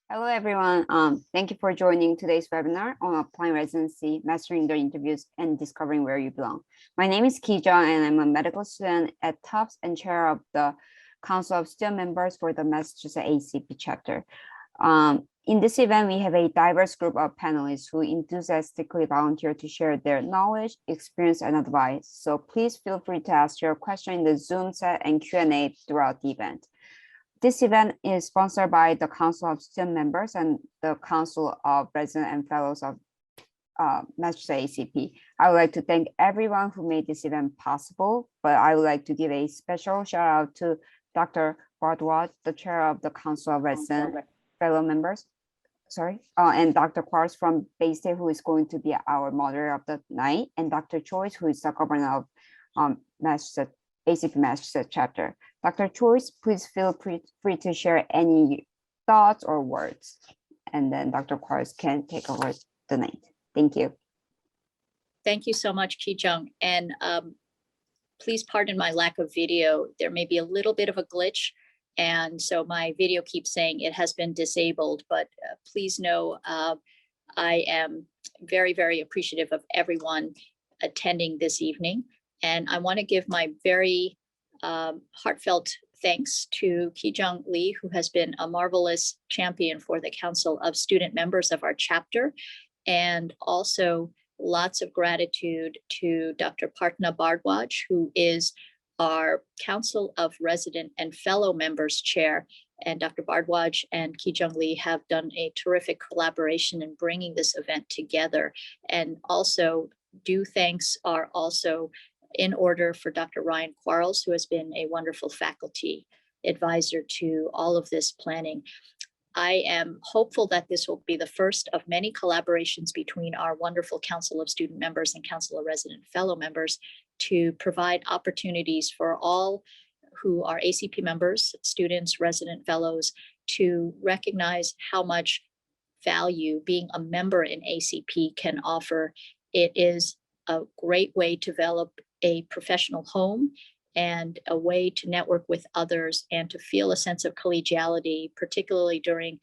Hello, everyone. Thank you for joining today's webinar on applying residency, mastering the interviews, and discovering where you belong. My name is Ki Jung, and I'm a medical student at Tufts and chair of the Council of Student Members for the Massachusetts ACP chapter. In this event, we have a diverse group of panelists who enthusiastically volunteer to share their knowledge, experience, and advice. So please feel free to ask your question in the Zoom chat and Q&A throughout the event. This event is sponsored by the Council of Student Members and the Council of Residents and Fellows of Massachusetts ACP. I would like to thank everyone who made this event possible, but I would like to give a special shout out to Dr. Bardwaj, the chair of the Council of Residents Fellow Members, and Dr. Quarles from Bay State, who is going to be our moderator of the night, and Dr. Choice, who is the governor of Massachusetts ACP Massachusetts chapter. Dr. Choice, please feel free to share any thoughts or words, and then Dr. Quarles can take over the night. Thank you. Thank you so much, Ki Jung. And please pardon my lack of video. There may be a little bit of a glitch. And so my video keeps saying it has been disabled, but please know I am very, very appreciative of everyone attending this evening. And I want to give my very heartfelt thanks to Ki Jung Lee, who has been a marvelous champion for the Council of Student Members of our chapter. And also lots of gratitude to Dr. Partna Bardwaj, who is our Council of Resident and Fellow Members Chair. And Dr. Bardwaj and Ki Jung Lee have done a terrific collaboration in bringing this event together. And also due thanks are also in order for Dr. Ryan Quarles, who has been a wonderful faculty advisor to all of this planning. I am hopeful that this will be the first of many collaborations between our wonderful Council of Student Members and Council of Resident Fellow Members to provide opportunities for all who are ACP members, students, resident fellows, to recognize how much value being a member in ACP can offer. It is a great way to develop a professional home and a way to network with others and to feel a sense of collegiality, particularly during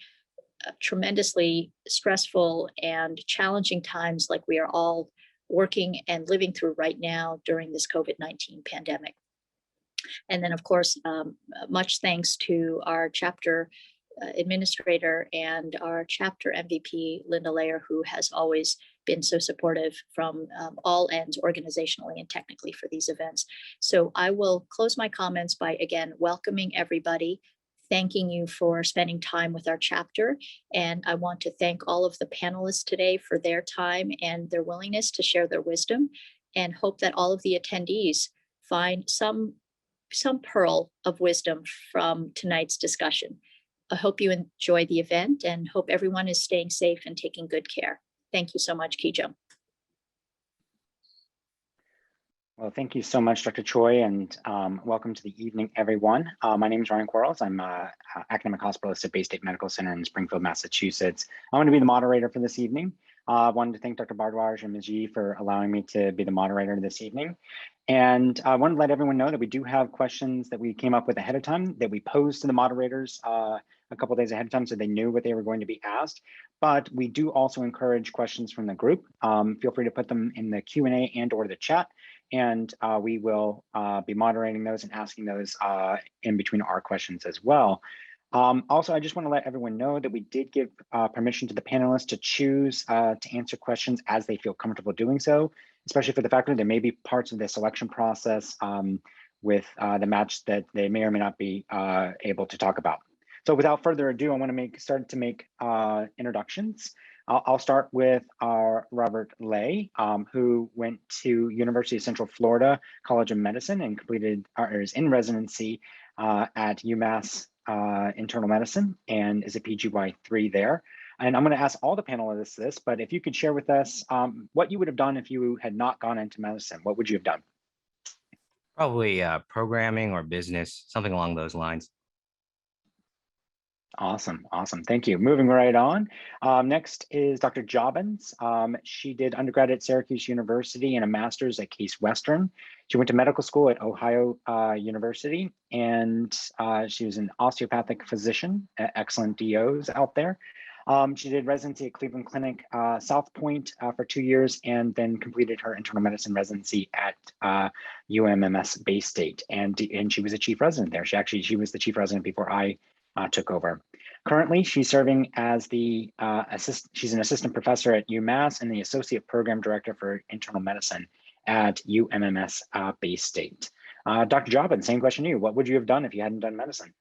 tremendously stressful and challenging times like we are all working and living through right now during this COVID-19 pandemic. And then, of course, much thanks to our chapter administrator and our chapter MVP, Linda Layer, who has always been so supportive from all ends, organizationally and technically, for these events. So I will close my comments by, again, welcoming everybody, thanking you for spending time with our chapter. And I want to thank all of the panelists today for their time and their willingness to share their wisdom, and hope that all of the attendees find some pearl of wisdom from tonight's discussion. I hope you enjoy the event and hope everyone is staying safe and taking good care. Thank you so much, Ki Jung. Well, thank you so much, Dr. Choi, and welcome to the evening, everyone. My name is Ryan Quarles. I'm an academic hospitalist at Bay State Medical Center in Springfield, Massachusetts. I'm going to be the moderator for this evening. I wanted to thank Dr. Bardwaj and Ms. Yi for allowing me to be the moderator this evening. And I want to let everyone know that we do have questions that we came up with ahead of time that we posed to the moderators a couple of days ahead of time, so they knew what they were going to be asked. But we do also encourage questions from the group. Feel free to put them in the Q&A and or the chat, and we will be moderating those and asking those in between our questions as well. Also, I just want to let everyone know that we did give permission to the panelists to choose to answer questions as they feel comfortable doing so, especially for the faculty. There may be parts of the selection process with the match that they may or may not be able to talk about. So without further ado, I want to start to make introductions. I'll start with our Robert Lay, who went to University of Central Florida College of Medicine and completed or is in residency at UMass Internal Medicine and is a PGY3 there. And I'm going to ask all the panelists this, but if you could share with us what you would have done if you had not gone into medicine, what would you have done? Probably programming or business, something along those lines. Awesome, awesome. Thank you. Moving right on. Next is Dr. Jobbins. She did undergrad at Syracuse University and a master's at Case Western. She went to medical school at Ohio University, and she was an osteopathic physician, excellent DOs out there. She did residency at Cleveland Clinic South Point for 2 years, and then completed her internal medicine residency at UMMS Bay State, and she was a chief resident there. She was the chief resident before I took over. Currently, she's serving as the she's an assistant professor at UMass and the associate program director for internal medicine at UMMS Bay State. Dr. Jobbins, same question to you. What would you have done if you hadn't done medicine?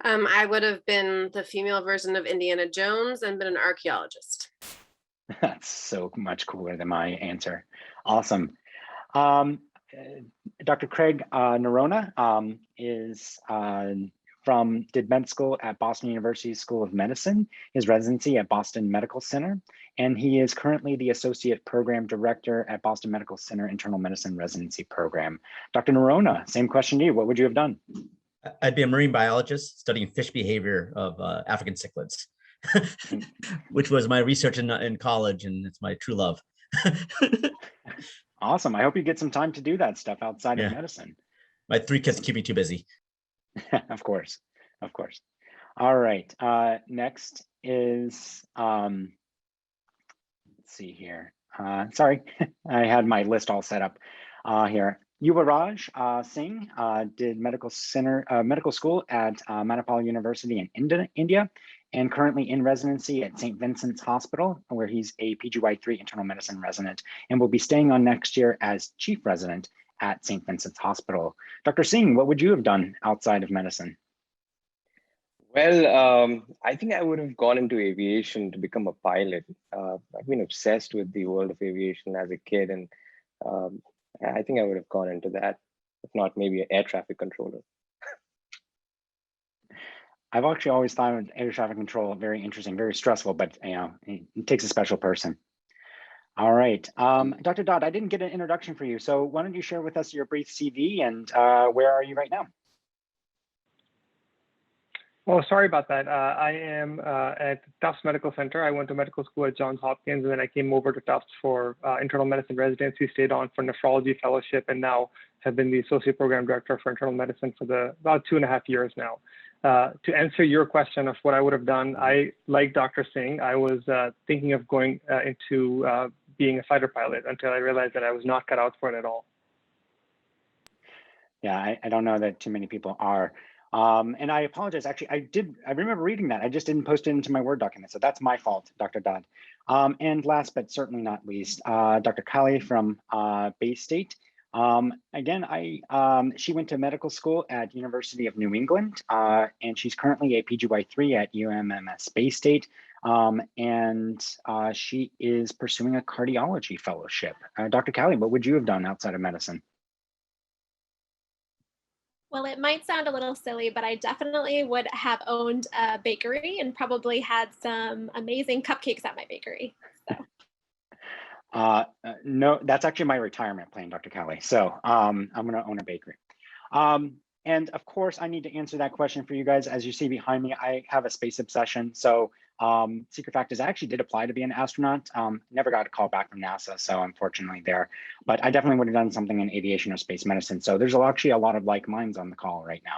I would have been the female version of Indiana Jones and been an archaeologist. That's so much cooler than my answer. Awesome. Dr. Craig Nerona did med school at Boston University School of Medicine, his residency at Boston Medical Center, and he is currently the Associate Program Director at Boston Medical Center Internal Medicine Residency Program. Dr. Nerona, same question to you. What would you have done? I'd be a marine biologist studying fish behavior of African cichlids, which was my research in college, and it's my true love. Awesome. I hope you get some time to do that stuff outside of medicine. My 3 kids keep me too busy. Of course, of course. All right, next is, let's see here. Sorry, I had my list all set up here. Yuvaraj Singh did medical school at Manipal University in India, and currently in residency at St. Vincent's Hospital, where he's a PGY3 internal medicine resident, and will be staying on next year as chief resident at St. Vincent's Hospital. Dr. Singh, what would you have done outside of medicine? Well, I think I would have gone into aviation to become a pilot. I've been obsessed with the world of aviation as a kid, and I think I would have gone into that, if not maybe an air traffic controller. I've actually always thought of air traffic control very interesting, very stressful, but it takes a special person. All right, Dr. Dodd, I didn't get an introduction for you, so why don't you share with us your brief CV and where are you right now? Oh, sorry about that. I am at Tufts Medical Center. I went to medical school at Johns Hopkins, and then I came over to Tufts for internal medicine residency, stayed on for nephrology fellowship, and now have been the associate program director for internal medicine for about 2.5 years now. To answer your question of what I would have done, I, like Dr. Singh, I was thinking of going into being a fighter pilot until I realized that I was not cut out for it at all. Yeah, I don't know that too many people are. And I apologize, actually, I remember reading that. I just didn't post it into my Word document. So that's my fault, Dr. Dodd. And last, but certainly not least, Dr. Kali from Bay State. Again, she went to medical school at University of New England, and she's currently a PGY3 at UMMS Bay State. And she is pursuing a cardiology fellowship. Dr. Kali, what would you have done outside of medicine? Well, it might sound a little silly, but I definitely would have owned a bakery and probably had some amazing cupcakes at my bakery. So. No, that's actually my retirement plan, Dr. Kali. So I'm going to own a bakery. And of course, I need to answer that question for you guys. As you see behind me, I have a space obsession. So secret fact is I actually did apply to be an astronaut. Never got a call back from NASA, so unfortunately there. But I definitely would have done something in aviation or space medicine. So there's actually a lot of like minds on the call right now.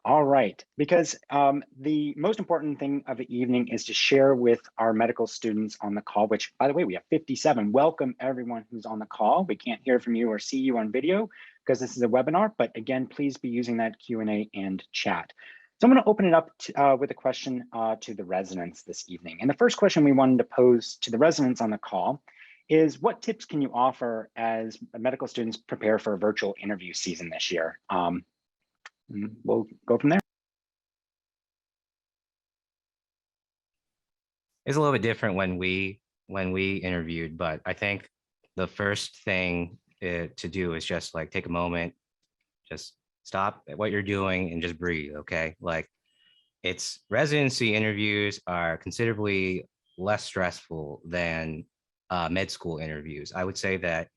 All right, because the most important thing of the evening is to share with our medical students on the call, which, by the way, we have 57. Welcome everyone who's on the call. We can't hear from you or see you on video because this is a webinar, but again, please be using that Q&A and chat. So I'm going to open it up with a question to the residents this evening. And the first question we wanted to pose to the residents on the call is, what tips can you offer as medical students prepare for a virtual interview season this year? We'll go from there. It's a little bit different when we interviewed, but I think the first thing to do is just like take a moment, just stop what you're doing and just breathe. Okay, like it's residency interviews are considerably less stressful than med school interviews. I would say that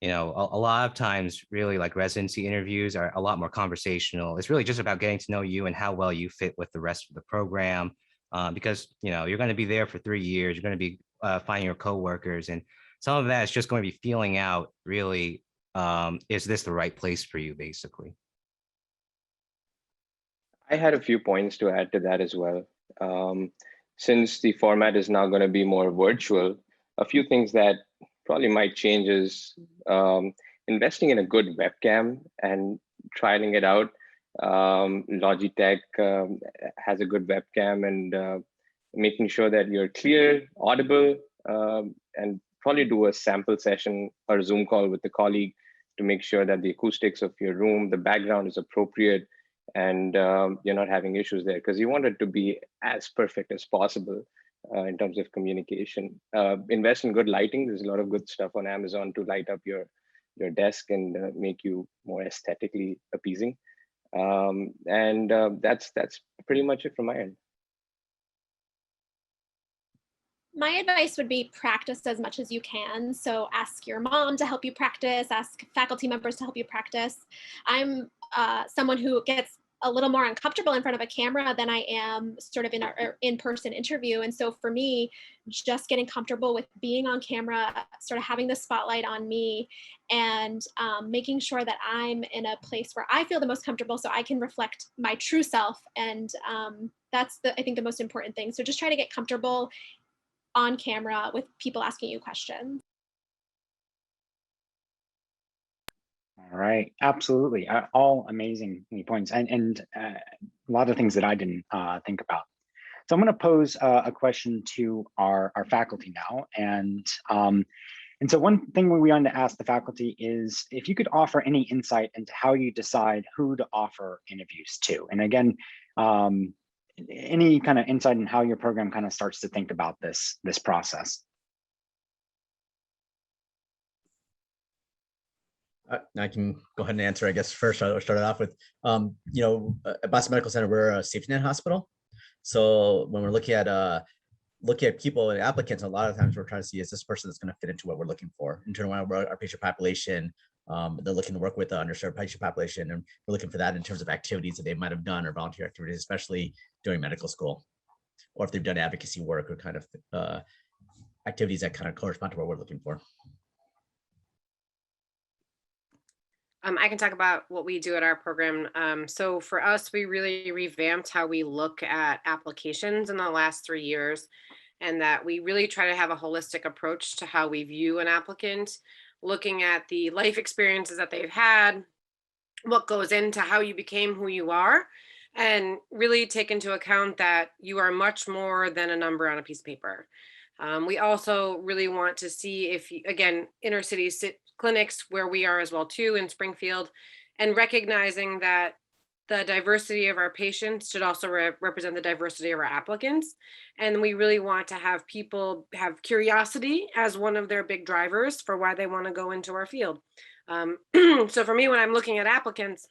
you know, a lot of times really like residency interviews are a lot more conversational. It's really just about getting to know you and how well you fit with the rest of the program. Because, you know, you're going to be there for 3 years, you're going to be finding your coworkers, and some of that is just going to be feeling out really, is this the right place for you, basically. I had a few points to add to that as well. Since the format is now going to be more virtual, a few things that probably might change is investing in a good webcam and trialing it out. Logitech has a good webcam, and making sure that you're clear, audible, and probably do a sample session or a Zoom call with the colleague to make sure that the acoustics of your room, the background is appropriate, and you're not having issues there, because you want it to be as perfect as possible in terms of communication. Invest in good lighting. There's a lot of good stuff on Amazon to light up your desk and make you more aesthetically appeasing. That's pretty much it from my end. My advice would be practice as much as you can. So ask your mom to help you practice, ask faculty members to help you practice. I'm someone who gets a little more uncomfortable in front of a camera than I am sort of in an in-person interview. And so for me, just getting comfortable with being on camera, sort of having the spotlight on me, and making sure that I'm in a place where I feel the most comfortable so I can reflect my true self. And that's I think the most important thing. So just try to get comfortable on camera with people asking you questions. All right, absolutely. All amazing points, and a lot of things that I didn't think about. So I'm going to pose a question to our faculty now, and so one thing we wanted to ask the faculty is if you could offer any insight into how you decide who to offer interviews to, and again, any kind of insight in how your program kind of starts to think about this process. I can go ahead and answer, I guess. First, I'll start it off with, you know, at Boston Medical Center, we're a safety net hospital. So when we're looking at people and applicants, a lot of times we're trying to see, is this person that's going to fit into what we're looking for in terms of our patient population. They're looking to work with the underserved patient population, and we're looking for that in terms of activities that they might have done or volunteer activities, especially during medical school, or if they've done advocacy work or kind of activities that kind of correspond to what we're looking for. I can talk about what we do at our program. So for us, we really revamped how we look at applications in the last 3 years, and that we really try to have a holistic approach to how we view an applicant, looking at the life experiences that they've had, what goes into how you became who you are, and really take into account that you are much more than a number on a piece of paper. We also really want to see if, again, inner city clinics where we are as well too in Springfield, and recognizing that the diversity of our patients should also represent the diversity of our applicants. And we really want to have people have curiosity as one of their big drivers for why they want to go into our field. So for me, when I'm looking at applicants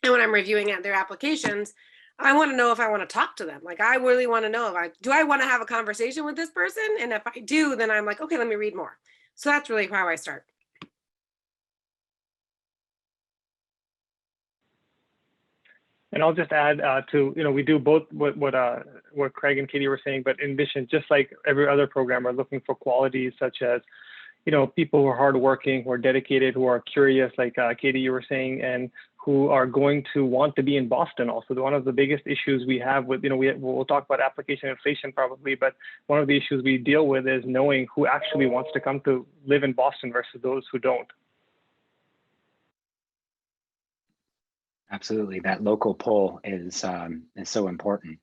and when I'm reviewing their applications, I want to know if I want to talk to them. Like, I really want to know do I want to have a conversation with this person? And if I do, then I'm like, okay, let me read more. So that's really how I start. And I'll just add to, you know, we do both what Craig and Katie were saying, but in addition, just like every other program, we're looking for qualities such as, you know, people who are hardworking, who are dedicated, who are curious, like Katie, you were saying, and who are going to want to be in Boston also. One of the biggest issues we have with, you know, we'll talk about application inflation probably, but one of the issues we deal with is knowing who actually wants to come to live in Boston versus those who don't. Absolutely, that local pull is so important.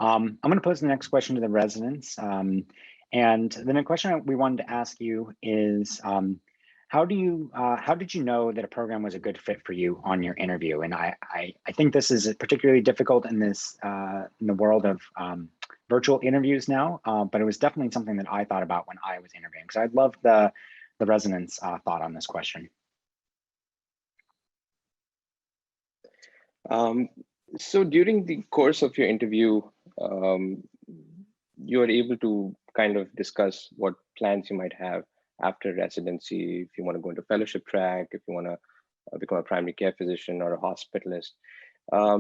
I'm going to pose the next question to the residents, and the next question we wanted to ask you is, how did you know that a program was a good fit for you on your interview? And I think this is particularly difficult in this in the world of virtual interviews now, but it was definitely something that I thought about when I was interviewing, because I'd love the residents' thought on this question. So during the course of your interview, you are able to kind of discuss what plans you might have after residency, if you want to go into fellowship track, if you want to become a primary care physician or a hospitalist.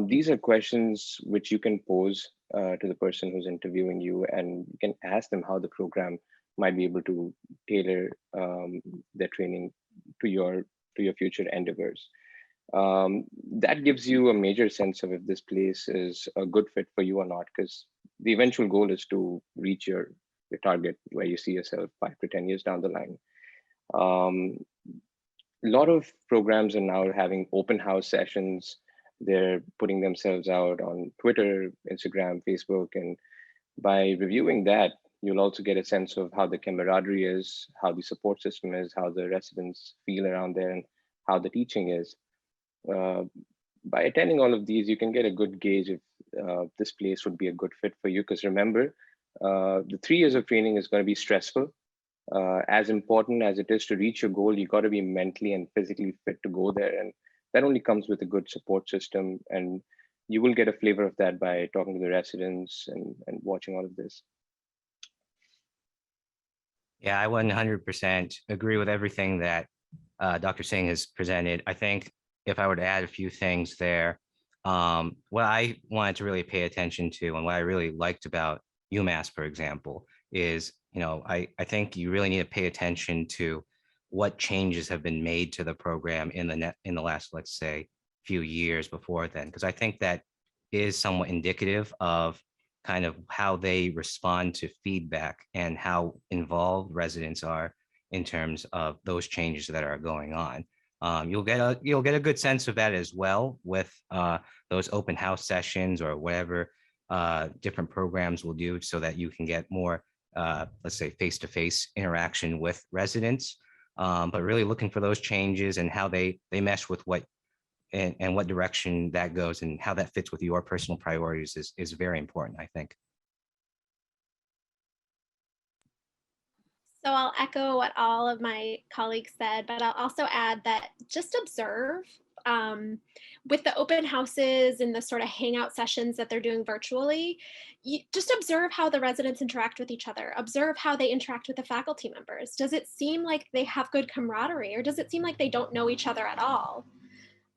These are questions which you can pose to the person who's interviewing you, and you can ask them how the program might be able to tailor their training to your future endeavors. That gives you a major sense of if this place is a good fit for you or not, because the eventual goal is to reach your target where you see yourself 5 to 10 years down the line. A lot of programs are now having open house sessions. They're putting themselves out on Twitter, Instagram, Facebook, and by reviewing that, you'll also get a sense of how the camaraderie is, how the support system is, how the residents feel around there, and how the teaching is. By attending all of these, you can get a good gauge if this place would be a good fit for you. Because remember, the 3 years of training is going to be stressful. As important as it is to reach your goal, you got to be mentally and physically fit to go there. And that only comes with a good support system. And you will get a flavor of that by talking to the residents and watching all of this. Yeah, I 100% agree with everything that Dr. Singh has presented. I think if I were to add a few things there, what I wanted to really pay attention to and what I really liked about UMass, for example, is, I think you really need to pay attention to what changes have been made to the program in the last, let's say, few years before then, because I think that is somewhat indicative of kind of how they respond to feedback and how involved residents are in terms of those changes that are going on. You'll get a good sense of that as well with those open house sessions or whatever different programs will do, so that you can get more, let's say, face-to-face interaction with residents. But really looking for those changes and how they mesh with what and what direction that goes and how that fits with your personal priorities is very important, I think. So I'll echo what all of my colleagues said, but I'll also add that just observe with the open houses and the sort of hangout sessions that they're doing virtually, you just observe how the residents interact with each other. Observe how they interact with the faculty members. Does it seem like they have good camaraderie, or does it seem like they don't know each other at all?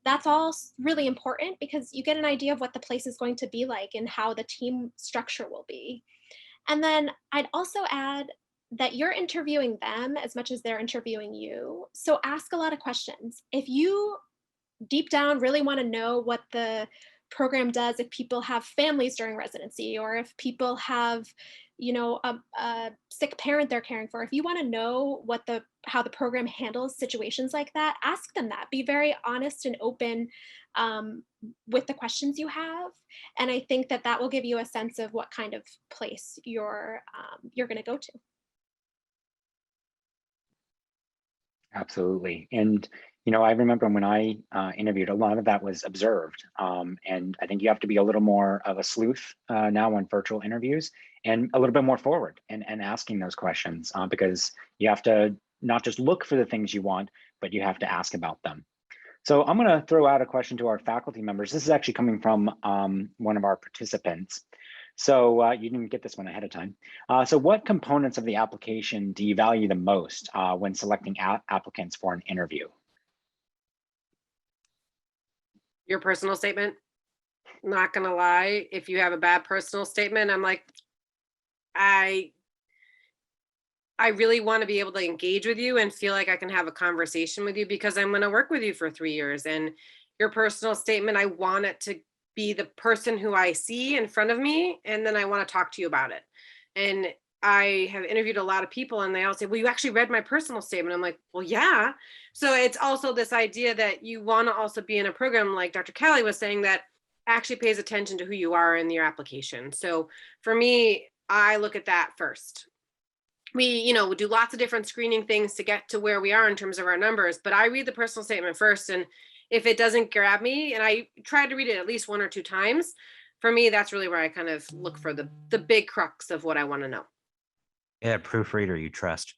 That's all really important, because you get an idea of what the place is going to be like and how the team structure will be. And then I'd also add that you're interviewing them as much as they're interviewing you. So ask a lot of questions. If you deep down really want to know what the program does, if people have families during residency, or if people have, a sick parent they're caring for, if you want to know how the program handles situations like that, ask them that. Be very honest and open with the questions you have, and I think that will give you a sense of what kind of place you're going to go to. Absolutely. And, I remember when I interviewed, a lot of that was observed. And I think you have to be a little more of a sleuth now on virtual interviews, and a little bit more forward and asking those questions, because you have to not just look for the things you want, but you have to ask about them. So I'm going to throw out a question to our faculty members. This is actually coming from one of our participants. So you didn't get this one ahead of time. So what components of the application do you value the most when selecting applicants for an interview? Your personal statement. Not gonna lie, if you have a bad personal statement, I'm like, I really want to be able to engage with you and feel like I can have a conversation with you, because I'm going to work with you for 3 years. And your personal statement, I want it to be the person who I see in front of me, and then I want to talk to you about it. And I have interviewed a lot of people, and they all say, well, you actually read my personal statement. I'm like, well, yeah. So it's also this idea that you want to also be in a program, like Dr. Callie was saying, that actually pays attention to who you are in your application. So for me, I look at that first. We do lots of different screening things to get to where we are in terms of our numbers, but I read the personal statement first. And if it doesn't grab me, and I try to read it at least 1 or 2 times, for me, that's really where I kind of look for the big crux of what I want to know. Yeah, proofreader you trust.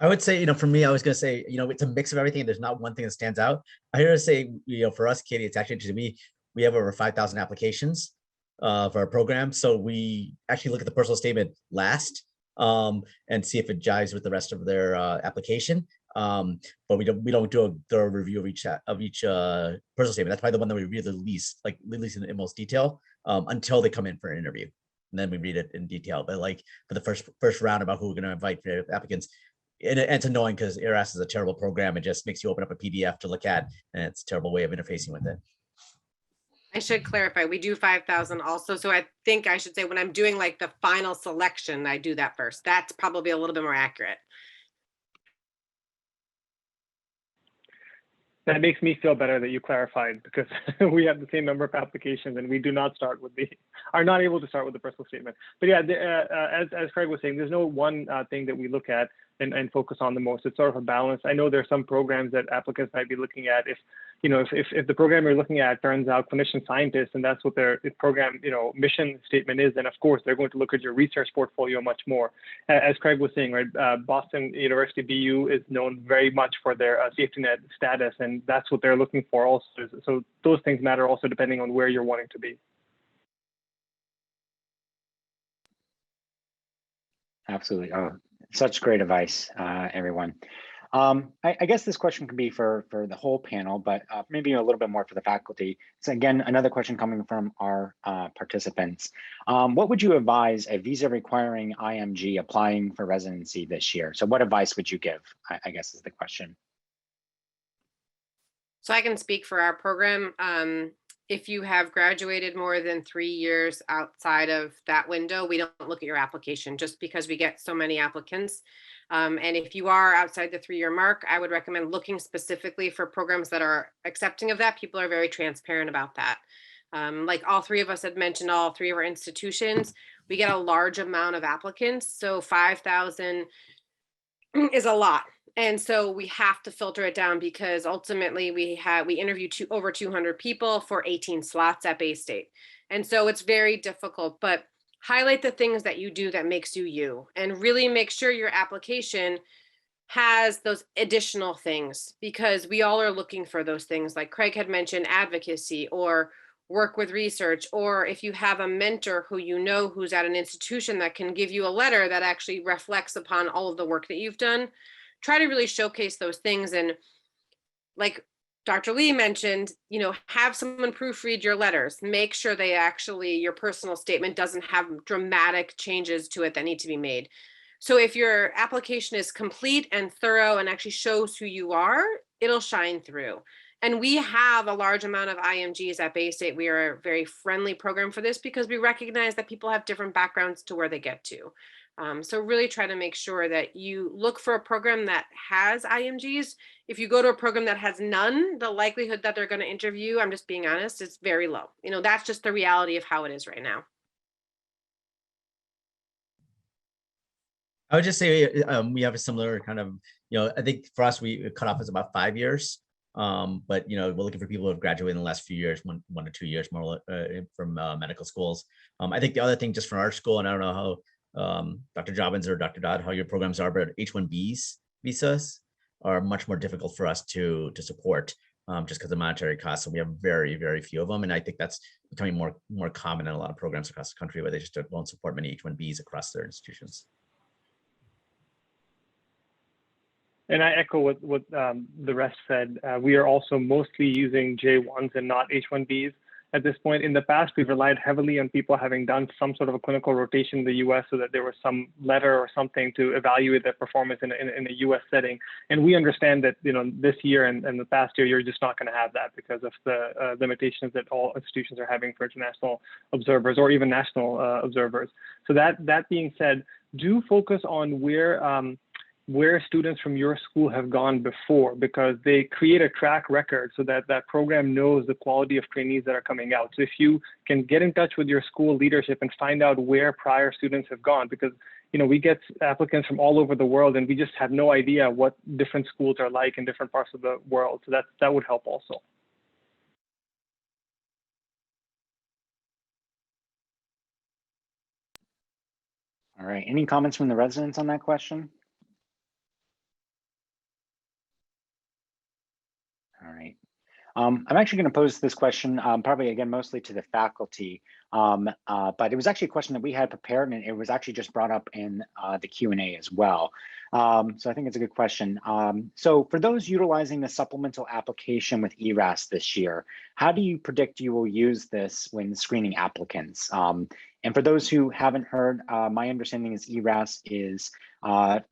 I would say, for me, I was going to say, it's a mix of everything. There's not one thing that stands out. I hear to say, for us, Katie, it's actually to me, we have over 5,000 applications. for our program. So we actually look at the personal statement last and see if it jives with the rest of their application. But we don't do a thorough review of each personal statement. That's probably the one that we read the least, like least in most detail, until they come in for an interview, and then we read it in detail. But like for the first round about who we're going to invite for applicants, and it's annoying because ARAS is a terrible program. It just makes you open up a PDF to look at, and it's a terrible way of interfacing with it. I should clarify, we do 5,000 also. So I think I should say when I'm doing like the final selection, I do that first. That's probably a little bit more accurate. That makes me feel better that you clarified, because we have the same number of applications and we do not start with are not able to start with the personal statement. But yeah, as Craig was saying, there's no one thing that we look at and focus on the most. It's sort of a balance. I know there's some programs that applicants might be looking at. If the program you're looking at turns out clinician scientists and that's what their program mission statement is, then of course they're going to look at your research portfolio much more. As Craig was saying, right, Boston University BU is known very much for their safety net status, and that's what they're looking for also. So those things matter also depending on where you're wanting to be. Absolutely. Oh, such great advice, everyone. I guess this question could be for the whole panel, but maybe a little bit more for the faculty. So again, another question coming from our participants. What would you advise a visa requiring IMG applying for residency this year? So what advice would you give, I guess is the question. So I can speak for our program. If you have graduated more than 3 years outside of that window, we don't look at your application just because we get so many applicants. And if you are outside the 3-year mark, I would recommend looking specifically for programs that are accepting of that. People are very transparent about that. Like all three of us had mentioned, all three of our institutions, we get a large amount of applicants. So 5,000 is a lot. And so we have to filter it down because ultimately we interview over 200 people for 18 slots at Bay State. And so it's very difficult, but highlight the things that you do that makes you you, and really make sure your application has those additional things, because we all are looking for those things. Like Craig had mentioned, advocacy or work with research, or if you have a mentor who who's at an institution that can give you a letter that actually reflects upon all of the work that you've done, try to really showcase those things. And like Dr. Lee mentioned, have someone proofread your letters. Make sure your personal statement doesn't have dramatic changes to it that need to be made. So if your application is complete and thorough and actually shows who you are, it'll shine through. And we have a large amount of IMGs at Bay State. We are a very friendly program for this because we recognize that people have different backgrounds to where they get to. So really try to make sure that you look for a program that has IMGs. If you go to a program that has none, the likelihood that they're going to interview, I'm just being honest, is very low. That's just the reality of how it is right now. I would just say we have a similar kind of, I think for us, we cut off as about 5 years. But we're looking for people who have graduated in the last few years, one to 2 years more from medical schools. I think the other thing just from our school, and I don't know how Dr. Jobbins or Dr. Dodd, how your programs are, but H-1Bs visas are much more difficult for us to support just because of monetary costs. So we have very, very few of them. And I think that's becoming more common in a lot of programs across the country where they just won't support many H-1Bs across their institutions. And I echo what the rest said. We are also mostly using J1s and not H1Bs at this point. In the past, we've relied heavily on people having done some sort of a clinical rotation in the US so that there was some letter or something to evaluate their performance in a US setting. And we understand that this year and the past year, you're just not going to have that because of the limitations that all institutions are having for international observers or even national observers. So that being said, do focus on where students from your school have gone before, because they create a track record so that that program knows the quality of trainees that are coming out. So if you can get in touch with your school leadership and find out where prior students have gone, because we get applicants from all over the world and we just have no idea what different schools are like in different parts of the world. So that would help also. All right, any comments from the residents on that question? All right. I'm actually going to pose this question probably again mostly to the faculty, but it was actually a question that we had prepared, and it was actually just brought up in the Q&A as well. So I think it's a good question. So for those utilizing the supplemental application with ERAS this year, how do you predict you will use this when screening applicants? And for those who haven't heard, my understanding is ERAS is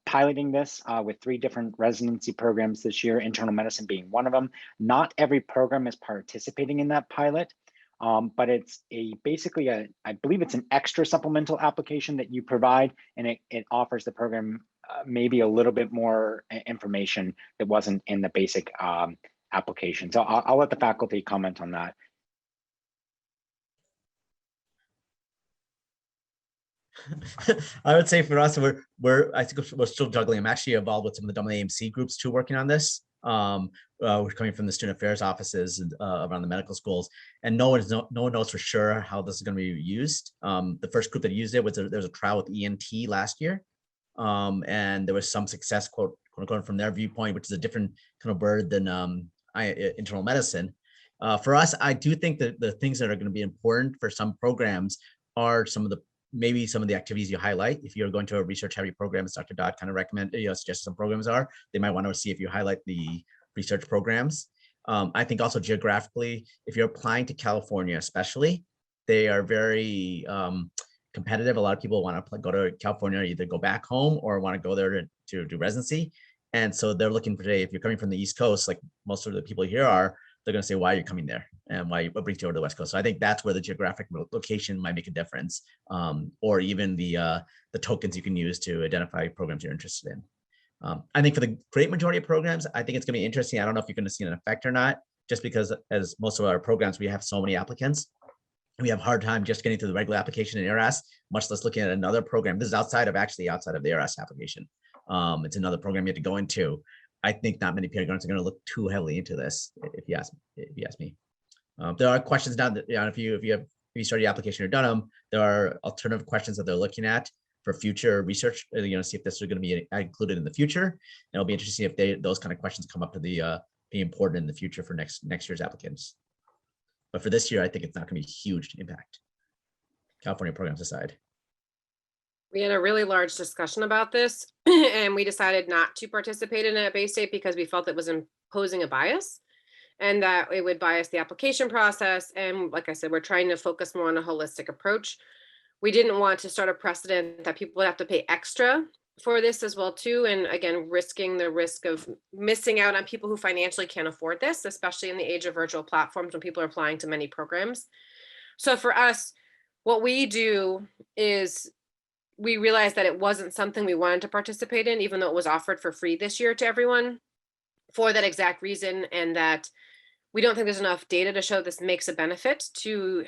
piloting this with 3 different residency programs this year, internal medicine being one of them. Not every program is participating in that pilot, but it's basically I believe it's an extra supplemental application that you provide, and it offers the program maybe a little bit more information that wasn't in the basic application. So I'll let the faculty comment on that. I would say for us, I think we're still juggling. I'm actually involved with some of the AAMC groups too, working on this. We're coming from the student affairs offices around the medical schools, and no one knows for sure how this is going to be used. The first group that used it was there was a trial with ENT last year, and there was some success, quote unquote, from their viewpoint, which is a different kind of bird than internal medicine. For us, I do think that the things that are going to be important for some programs are maybe some of the activities you highlight. If you're going to a research heavy program, as Dr. Dodd kind of recommended, suggest some programs are, they might want to see if you highlight the research programs. I think also geographically, if you're applying to California, especially, they are very competitive. A lot of people want to go to California, either go back home or want to go there to do residency. And so they're looking for, if you're coming from the East Coast, like most of the people here are, they're going to say, why are you coming there? And what brings you over to the West Coast? So I think that's where the geographic location might make a difference, or even the tokens you can use to identify programs you're interested in. I think for the great majority of programs, I think it's going to be interesting. I don't know if you're going to see an effect or not, just because as most of our programs, we have so many applicants. We have a hard time just getting through the regular application in ARAS, much less looking at another program. This is outside of the ARAS application. It's another program you have to go into. I think not many programs are going to look too heavily into this, if you ask me. There are questions down that, if you start your application or done them, there are alternative questions that they're looking at for future research. See if this is going to be included in the future. And it'll be interesting if those kind of questions come up to be important in the future for next year's applicants. But for this year, I think it's not going to be a huge impact, California programs aside. We had a really large discussion about this, and we decided not to participate in it at Bay State because we felt it was imposing a bias and that it would bias the application process. And like I said, we're trying to focus more on a holistic approach. We didn't want to start a precedent that people would have to pay extra for this as well too. And again, risking the risk of missing out on people who financially can't afford this, especially in the age of virtual platforms when people are applying to many programs. So for us, what we do is we realized that it wasn't something we wanted to participate in, even though it was offered for free this year to everyone for that exact reason. And that we don't think there's enough data to show this makes a benefit to,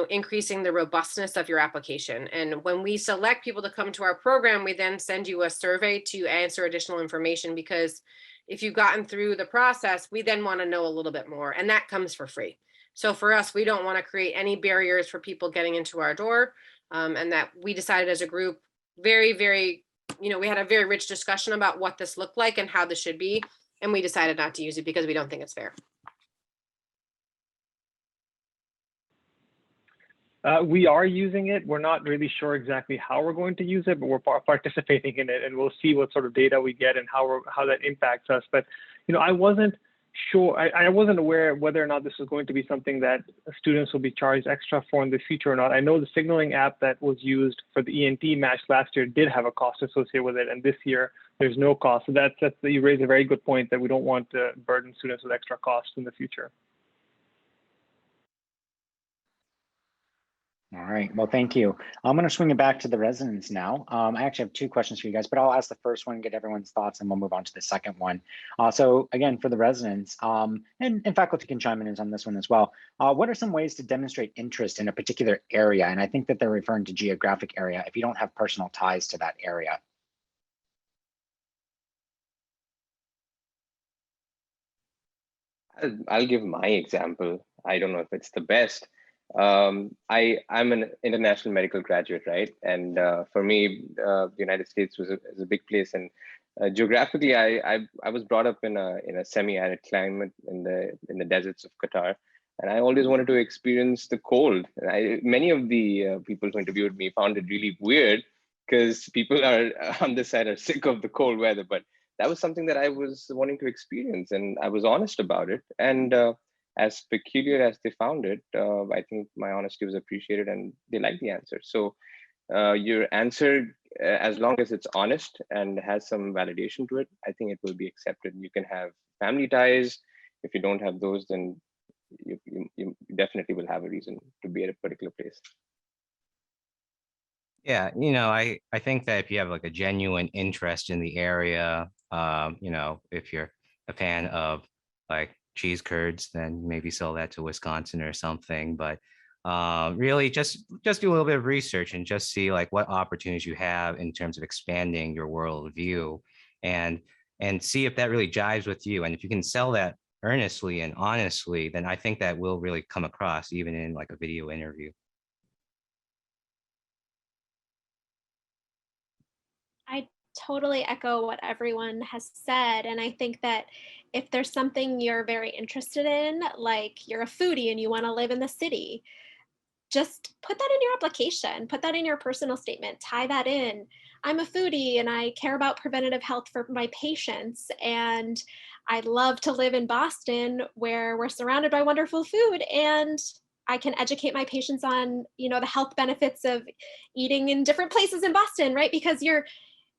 increasing the robustness of your application. And when we select people to come to our program, we then send you a survey to answer additional information, because if you've gotten through the process, we then want to know a little bit more, and that comes for free. So for us, we don't want to create any barriers for people getting into our door. And that we decided as a group, very, very, we had a very rich discussion about what this looked like and how this should be. And we decided not to use it because we don't think it's fair. We are using it. We're not really sure exactly how we're going to use it, but we're participating in it, and we'll see what sort of data we get and how that impacts us. But I wasn't sure. I wasn't aware whether or not this was going to be something that students will be charged extra for in the future or not. I know the signaling app that was used for the ENT match last year did have a cost associated with it, and this year there's no cost. So that's you raise a very good point that we don't want to burden students with extra costs in the future. All right, well, thank you. I'm going to swing it back to the residents now. I actually have 2 questions for you guys, but I'll ask the first one and get everyone's thoughts, and we'll move on to the second one. So again, for the residents, and faculty can chime in on this one as well. What are some ways to demonstrate interest in a particular area? And I think that they're referring to geographic area if you don't have personal ties to that area. I'll give my example. I don't know if it's the best. I'm an international medical graduate, right? And for me, the United States is a big place, and Geographically, I was brought up in a semi-arid climate in the deserts of Qatar, and I always wanted to experience the cold. And many of the people who interviewed me found it really weird because people are on this side are sick of the cold weather, but that was something that I was wanting to experience, and I was honest about it. And as peculiar as they found it, I think my honesty was appreciated, and they liked the answer. So your answer, as long as it's honest and has some validation to it, I think it will be accepted. You can have family ties. If you don't have those, then you definitely will have a reason to be at a particular place. Yeah, I think that if you have like a genuine interest in the area, if you're a fan of like cheese curds, then maybe sell that to Wisconsin or something. But really just do a little bit of research and just see like what opportunities you have in terms of expanding your worldview, and see if that really jives with you. And if you can sell that earnestly and honestly, then I think that will really come across even in like a video interview. I totally echo what everyone has said. And I think that if there's something you're very interested in, like you're a foodie and you want to live in the city, just put that in your application, put that in your personal statement, tie that in. I'm a foodie and I care about preventative health for my patients. And I love to live in Boston where we're surrounded by wonderful food. And I can educate my patients on, the health benefits of eating in different places in Boston, right? Because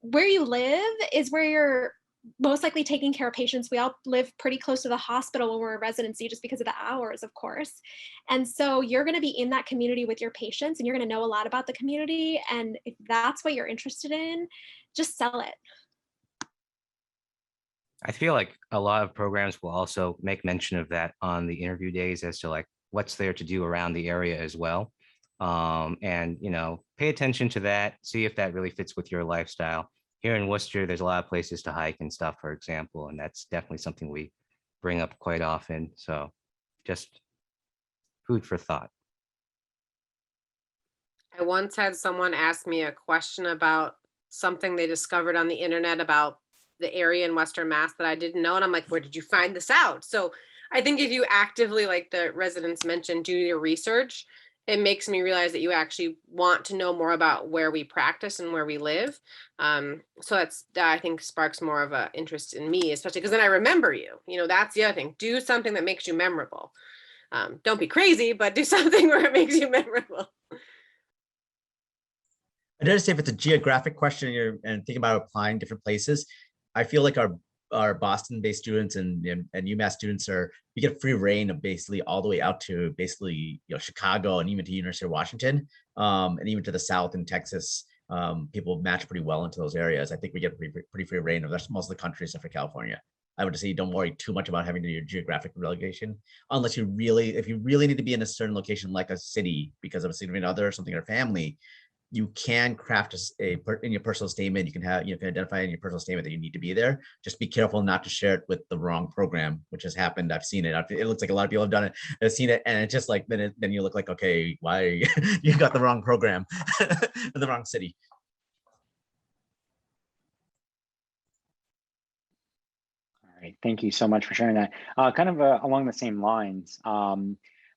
where you live is where you're most likely taking care of patients. We all live pretty close to the hospital when we're in residency, just because of the hours, of course. And so you're going to be in that community with your patients, and you're going to know a lot about the community. And if that's what you're interested in, just sell it. I feel like a lot of programs will also make mention of that on the interview days as to like what's there to do around the area as well. And pay attention to that, see if that really fits with your lifestyle. Here in Worcester, there's a lot of places to hike and stuff, for example, and that's definitely something we bring up quite often. So just food for thought. I once had someone ask me a question about something they discovered on the internet about the area in Western Mass that I didn't know. And I'm like, where did you find this out? So I think if you actively, like the residents mentioned, do your research, it makes me realize that you actually want to know more about where we practice and where we live. So that I think sparks more of an interest in me, especially because then I remember you. That's the other thing. Do something that makes you memorable. Don't be crazy, but do something where it makes you memorable. I dare say if it's a geographic question and thinking about applying different places, I feel like our Boston-based students and UMass students we get free reign of basically all the way out to basically Chicago and even to University of Washington, and even to the South in Texas. People match pretty well into those areas. I think we get pretty free reign of most of the country except for California. I would say don't worry too much about having to do your geographic relegation, unless if you really need to be in a certain location like a city because of a significant other or something or family. You can craft in your personal statement. You can identify in your personal statement that you need to be there. Just be careful not to share it with the wrong program, which has happened. I've seen it. It looks like a lot of people have done it. I've seen it, and it's just like then you look like, okay, why you got the wrong program in the wrong city. All right, thank you so much for sharing that. Kind of along the same lines.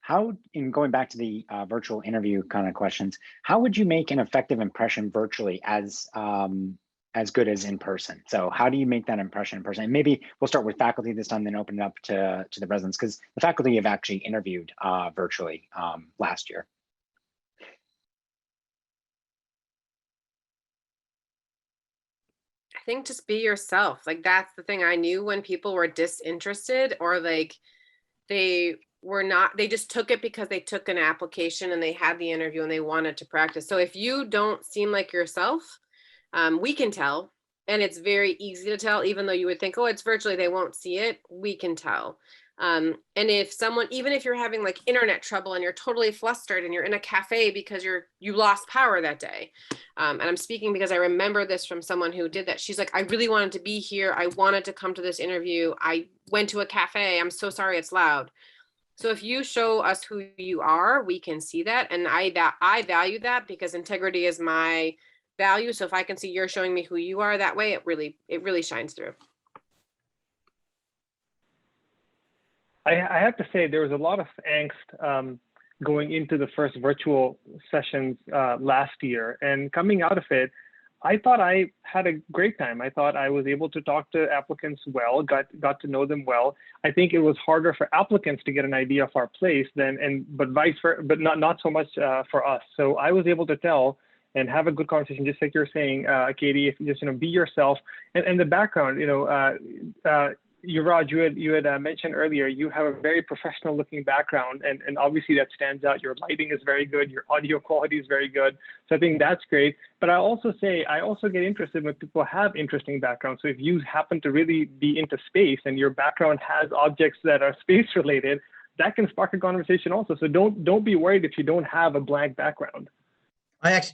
How, in going back to the virtual interview kind of questions, how would you make an effective impression virtually as good as in person? So how do you make that impression in person? And maybe we'll start with faculty this time, then open it up to the residents, because the faculty have actually interviewed virtually last year. I think just be yourself. Like that's the thing. I knew when people were disinterested or like they just took it because they took an application and they had the interview and they wanted to practice. So if you don't seem like yourself, we can tell. And it's very easy to tell, even though you would think, oh, it's virtually, they won't see it. We can tell. And if someone, even if you're having like internet trouble and you're totally flustered and you're in a cafe because you lost power that day. And I'm speaking because I remember this from someone who did that. She's like, I really wanted to be here. I wanted to come to this interview. I went to a cafe. I'm so sorry it's loud. So if you show us who you are, we can see that. And I value that because integrity is my value. So if I can see you're showing me who you are that way, it really shines through. I have to say there was a lot of angst going into the first virtual sessions last year, and coming out of it, I thought I had a great time. I thought I was able to talk to applicants well, got to know them well. I think it was harder for applicants to get an idea of our place but vice versa, but not so much for us. So I was able to tell and have a good conversation, just like you're saying, Katie. If you just be yourself, and the background, Yuvraj, you had mentioned earlier, you have a very professional looking background, and obviously that stands out. Your lighting is very good. Your audio quality is very good. So I think that's great. But I also get interested when people have interesting backgrounds. So if you happen to really be into space and your background has objects that are space related, that can spark a conversation also. So don't be worried if you don't have a blank background. I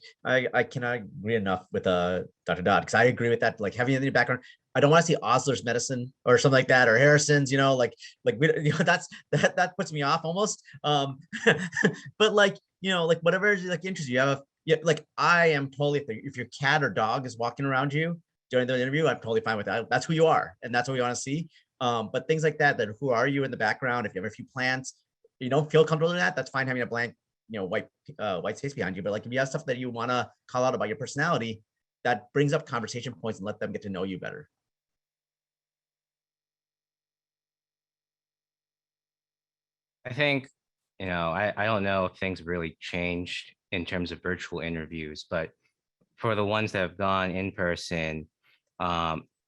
cannot agree enough with Dr. Dodd, because I agree with that. Like having any background, I don't want to see Osler's medicine or something like that, or Harrison's, that puts me off almost. But whatever interests you. I am totally, if your cat or dog is walking around you during the interview, I'm totally fine with that. That's who you are, and that's what we want to see. But things like that, who are you in the background? If you have a few plants, you don't feel comfortable in that, that's fine having a blank white space behind you. But if you have stuff that you want to call out about your personality, that brings up conversation points and let them get to know you better. I think, I don't know if things really changed in terms of virtual interviews, but for the ones that have gone in person,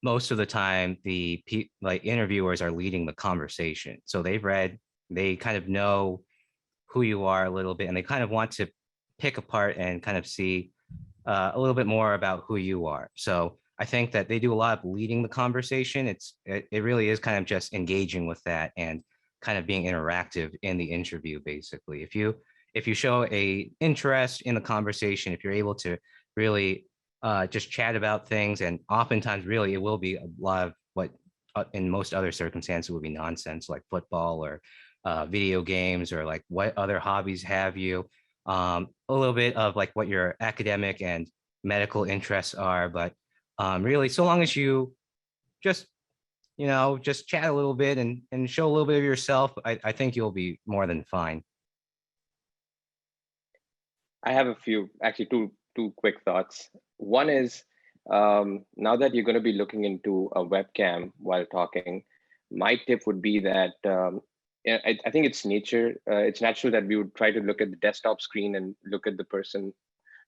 most of the time the interviewers are leading the conversation. So they kind of know who you are a little bit, and they kind of want to pick apart and kind of see a little bit more about who you are. So I think that they do a lot of leading the conversation. It really is kind of just engaging with that and kind of being interactive in the interview. Basically, if you show a interest in the conversation, if you're able to really just chat about things, and oftentimes really it will be a lot of what in most other circumstances would be nonsense, like football or video games, or what other hobbies have you, a little bit of what your academic and medical interests are. But really, so long as you just chat a little bit and show a little bit of yourself, I think you'll be more than fine. I have a few, actually two quick thoughts. One is, now that you're going to be looking into a webcam while talking, my tip would be that I think it's natural that we would try to look at the desktop screen and look at the person,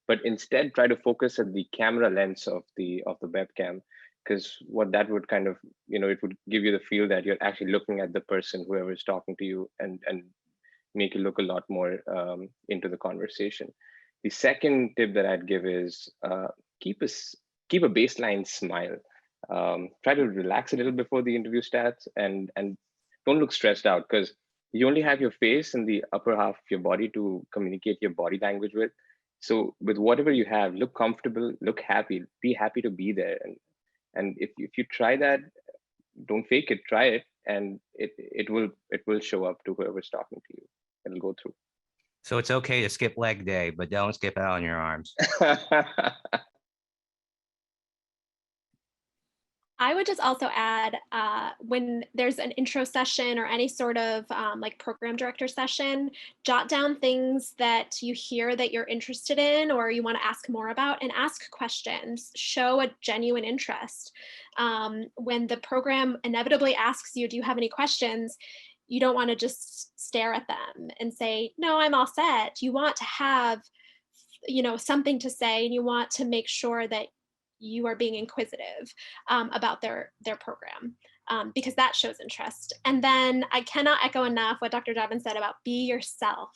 but instead try to focus at the camera lens of the webcam, because what that would kind of, it would give you the feel that you're actually looking at the person, whoever is talking to you, and make you look a lot more into the conversation. The second tip that I'd give is keep a baseline smile. Try to relax a little before the interview starts, and don't look stressed out, because you only have your face and the upper half of your body to communicate your body language with. So with whatever you have, look comfortable, look happy, be happy to be there. And if you try that, don't fake it, try it, and it will show up to whoever's talking to you. It'll go through. So it's okay to skip leg day, but don't skip out on your arms. I would just also add, when there's an intro session or any sort of program director session, jot down things that you hear that you're interested in or you want to ask more about, and ask questions. Show a genuine interest. When the program inevitably asks you, do you have any questions? You don't want to just stare at them and say, no, I'm all set. You want to have, something to say, and you want to make sure that you are being inquisitive about their program, because that shows interest. And then I cannot echo enough what Dr. Javin said about be yourself.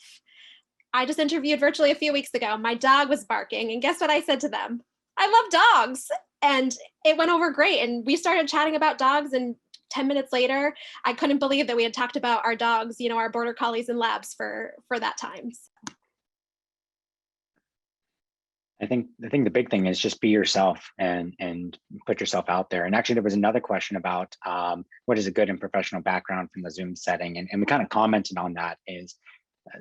I just interviewed virtually a few weeks ago. My dog was barking, and guess what I said to them? I love dogs. And it went over great. And we started chatting about dogs, and 10 minutes later, I couldn't believe that we had talked about our dogs, our border collies and labs for that time. I think the big thing is just be yourself and put yourself out there. And actually, there was another question about what is a good and professional background from the Zoom setting, and we kind of commented on that. Is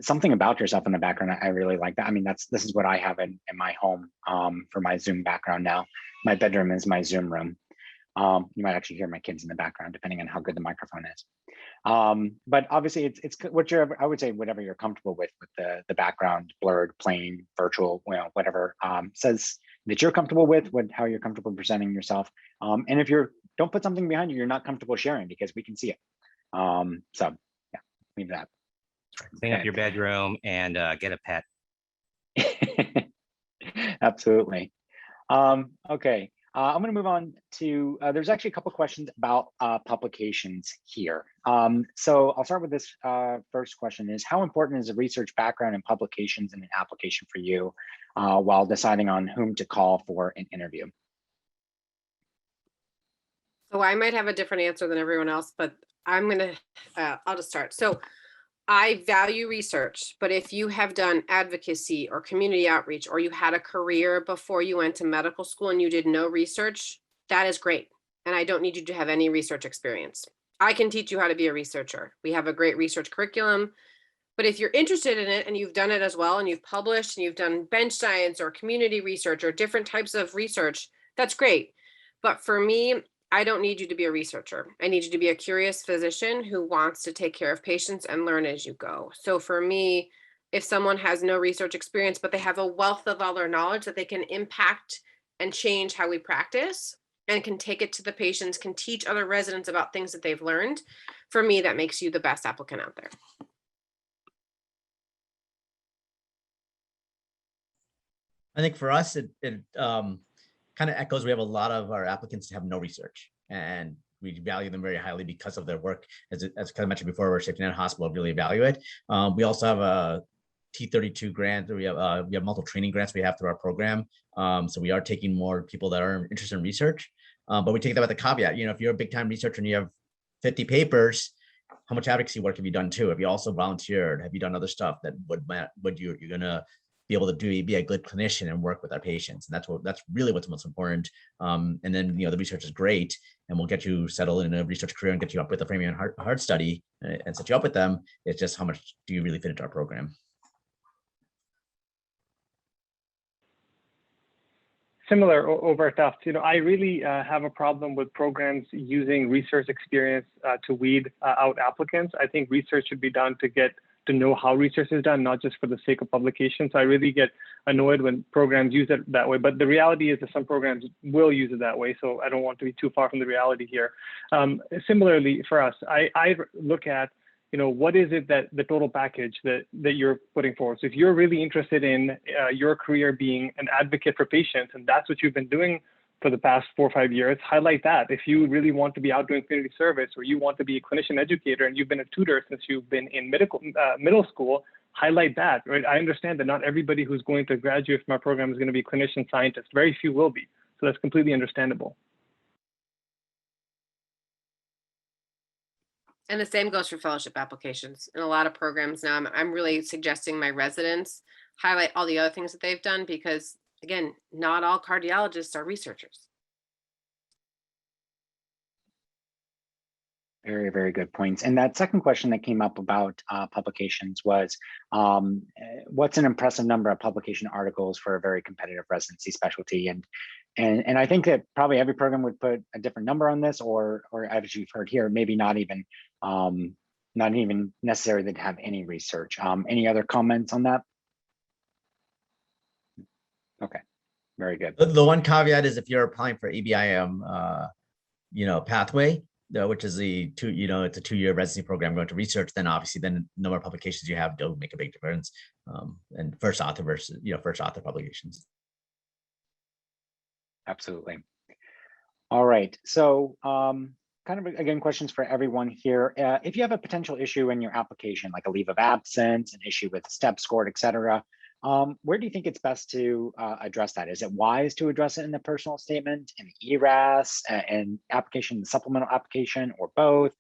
something about yourself in the background. I really like that. I mean, this is what I have in my home for my Zoom background now. My bedroom is my Zoom room. You might actually hear my kids in the background, depending on how good the microphone is. But obviously, it's I would say whatever you're comfortable with the background, blurred, plain, virtual, whatever says that you're comfortable with, how you're comfortable presenting yourself. And if don't put something behind you, you're not comfortable sharing, because we can see it. So yeah, leave that. Clean up your bedroom and get a pet. Absolutely. Okay. I'm going to move on to, there's actually a couple questions about publications here. So I'll start with this first question is, how important is a research background in publications in an application for you while deciding on whom to call for an interview? So I might have a different answer than everyone else, but I'll just start. So I value research, but if you have done advocacy or community outreach, or you had a career before you went to medical school and you did no research, that is great. And I don't need you to have any research experience. I can teach you how to be a researcher. We have a great research curriculum, but if you're interested in it and you've done it as well, and you've published and you've done bench science or community research or different types of research, that's great. But for me, I don't need you to be a researcher. I need you to be a curious physician who wants to take care of patients and learn as you go. So for me, if someone has no research experience, but they have a wealth of other knowledge that they can impact and change how we practice, and can take it to the patients, can teach other residents about things that they've learned, for me, that makes you the best applicant out there. I think for us, it kind of echoes. We have a lot of our applicants have no research, and we value them very highly because of their work. As kind of mentioned before, we're safety net hospital, really value it. We also have a T32 grant. We have multiple training grants we have through our program. So we are taking more people that are interested in research, but we take that with a caveat. If you're a big time researcher and you have 50 papers, how much advocacy work have you done too? Have you also volunteered? Have you done other stuff that you're gonna be able to be a good clinician and work with our patients? And that's really what's most important. And then the research is great, and we'll get you settled in a research career and get you up with a Framingham heart study and set you up with them. It's just how much do you really fit into our program? Similar over at Tufts, I really have a problem with programs using research experience to weed out applicants. I think research should be done to know how research is done, not just for the sake of publication. So I really get annoyed when programs use it that way. But the reality is that some programs will use it that way. So I don't want to be too far from the reality here. Similarly, for us, I look at what is it that the total package that you're putting forward. So if you're really interested in your career being an advocate for patients, and that's what you've been doing for the past 4 or 5 years, highlight that. If you really want to be out doing community service, or you want to be a clinician educator and you've been a tutor since you've been in middle school, highlight that, right? I understand that not everybody who's going to graduate from our program is going to be a clinician scientist. Very few will be. So that's completely understandable. And the same goes for fellowship applications. In a lot of programs now, I'm really suggesting my residents highlight all the other things that they've done, because again, not all cardiologists are researchers. Very, very good points. And that second question that came up about publications was, what's an impressive number of publication articles for a very competitive residency specialty? And I think that probably every program would put a different number on this, or as you've heard here, maybe not even necessary to have any research. Any other comments on that? Okay, very good. The one caveat is if you're applying for ABIM, pathway, which is it's a 2-year residency program going to research, then obviously the number of publications you have don't make a big difference. And first author versus first author publications. Absolutely. All right. So kind of, again, questions for everyone here. If you have a potential issue in your application, like a leave of absence, an issue with step scored, et cetera, where do you think it's best to address that? Is it wise to address it in the personal statement, in the ERAS, and application, the supplemental application, or both?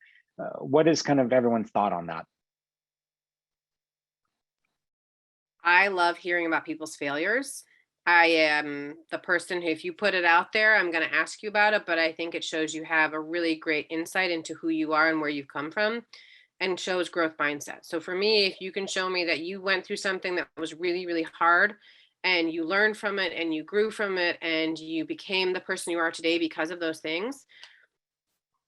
What is kind of everyone's thought on that? I love hearing about people's failures. I am the person who, if you put it out there, I'm going to ask you about it, but I think it shows you have a really great insight into who you are and where you've come from. and shows growth mindset. So for me, if you can show me that you went through something that was really, really hard and you learned from it and you grew from it and you became the person you are today because of those things,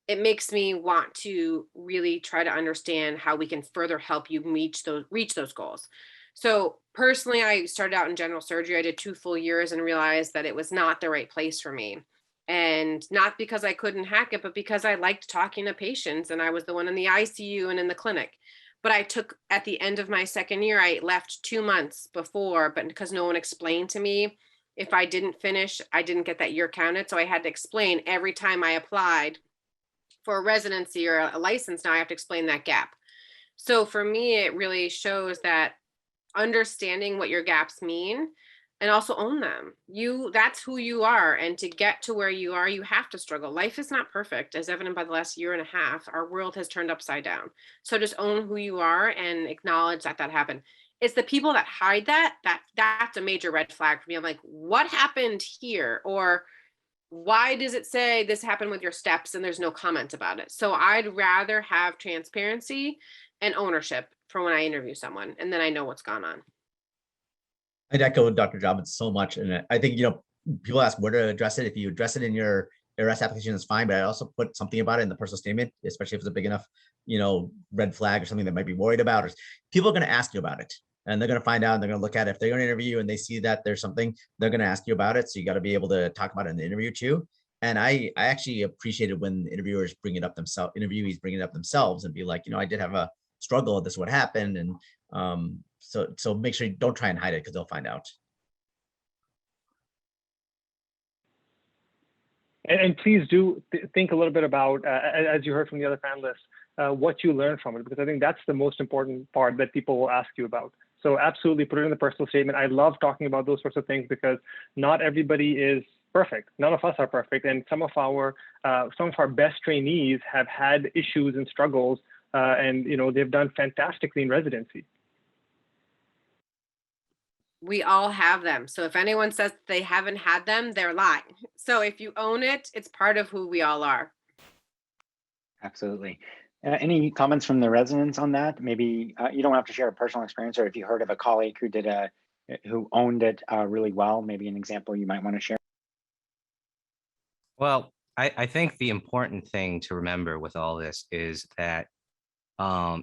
it makes me want to really try to understand how we can further help you reach those goals. So personally, I started out in general surgery. I did 2 full years and realized that it was not the right place for me. And not because I couldn't hack it, but because I liked talking to patients and I was the one in the ICU and in the clinic. But I took, at the end of my second year, I left 2 months before, but because no one explained to me, if I didn't finish, I didn't get that year counted. So I had to explain every time I applied for a residency or a license. Now I have to explain that gap. So for me, it really shows that understanding what your gaps mean and also own them. That's who you are. And to get to where you are, you have to struggle. Life is not perfect, as evident by the last year and a half. Our world has turned upside down. So just own who you are and acknowledge that happened. It's the people that hide that's a major red flag for me. I'm like, what happened here? Or why does it say this happened with your steps and there's no comment about it? So I'd rather have transparency and ownership for when I interview someone, and then I know what's gone on. I'd echo Dr. Jobbins so much. And I think, people ask where to address it. If you address it in your arrest application, it's fine. But I also put something about it in the personal statement, especially if it's a big enough, red flag or something that might be worried about. Or people are going to ask you about it. And they're going to find out, and they're going to look at it. If they're going to interview you and they see that there's something, they're going to ask you about it. So you got to be able to talk about it in the interview too. And I actually appreciated when interviewers bring it up themselves, interviewees bring it up themselves and be like, I did have a struggle. This is what happened. And so make sure you don't try and hide it, because they'll find out. And please do think a little bit about, as you heard from the other panelists, what you learned from it, because I think that's the most important part that people will ask you about. So absolutely put it in the personal statement. I love talking about those sorts of things because not everybody is perfect. None of us are perfect. And some of our best trainees have had issues and struggles, and they've done fantastically in residency. We all have them. So if anyone says they haven't had them, they're lying. So if you own it, it's part of who we all are. Absolutely. Any comments from the residents on that? Maybe you don't have to share a personal experience, or if you heard of a colleague who owned it really well, maybe an example you might want to share. Well, I think the important thing to remember with all this is that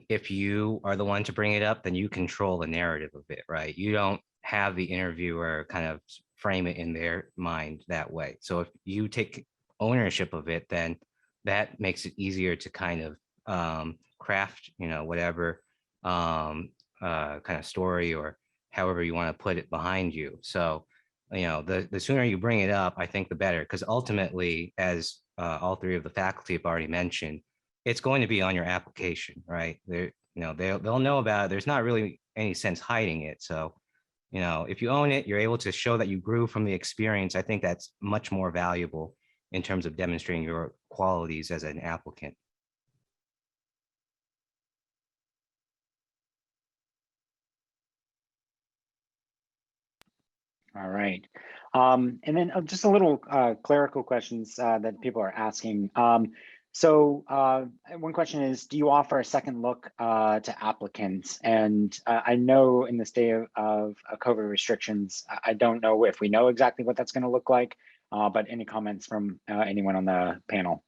if you are the one to bring it up, then you control the narrative of it, right? You don't have the interviewer kind of frame it in their mind that way. So if you take ownership of it, then that makes it easier to kind of craft, whatever kind of story or however you want to put it behind you. So, the sooner you bring it up, I think the better, because ultimately, as all three of the faculty have already mentioned, it's going to be on your application, right? They'll know about it. There's not really any sense hiding it. So, if you own it, you're able to show that you grew from the experience. I think that's much more valuable in terms of demonstrating your qualities as an applicant. All right. And then just a little clerical questions that people are asking. So one question is, do you offer a second look to applicants? And I know in this day of COVID restrictions, I don't know if we know exactly what that's going to look like, but any comments from anyone on the panel?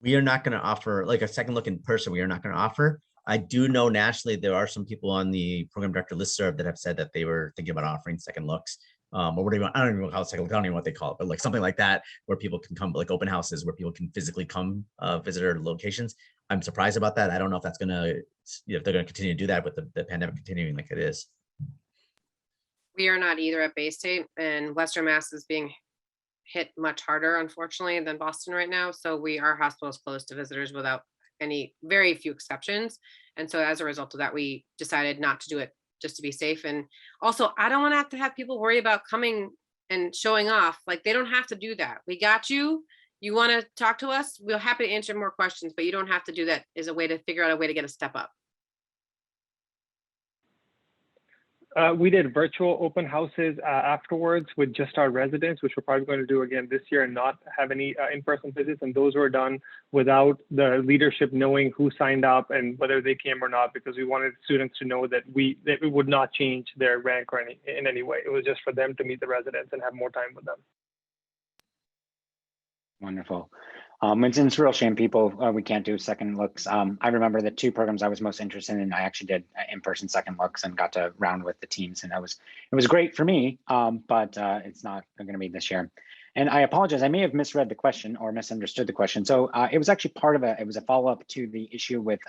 We are not going to offer like a second look in person. We are not going to offer. I do know nationally there are some people on the program director listserv that have said that they were thinking about offering second looks, or whatever. I don't even know how second look. I don't even know what they call it, but like something like that, where people can come, like open houses, where people can physically come visit our locations. I'm surprised about that. I don't know if that's going to, if they're going to continue to do that with the pandemic continuing like it is. We are not either at Bay State, and Western Mass is being hit much harder, unfortunately, than Boston right now. So our hospital is closed to visitors without very few exceptions. And so as a result of that, we decided not to do it, just to be safe. And also, I don't want to have people worry about coming and showing off. Like, they don't have to do that. We got you. You want to talk to us? We're happy to answer more questions, but you don't have to do that as a way to figure out a way to get a step up. We did virtual open houses afterwards with just our residents, which we're probably going to do again this year and not have any in-person visits. And those were done without the leadership knowing who signed up and whether they came or not, because we wanted students to know that we would not change their rank or in any way. It was just for them to meet the residents and have more time with them. Wonderful. It's a real shame people, we can't do second looks. I remember the two programs I was most interested in, I actually did in-person second looks and got to round with the teams, and it was great for me, but it's not going to be this year. And I apologize, I may have misread the question or misunderstood the question. So it was actually it was a follow-up to the issue with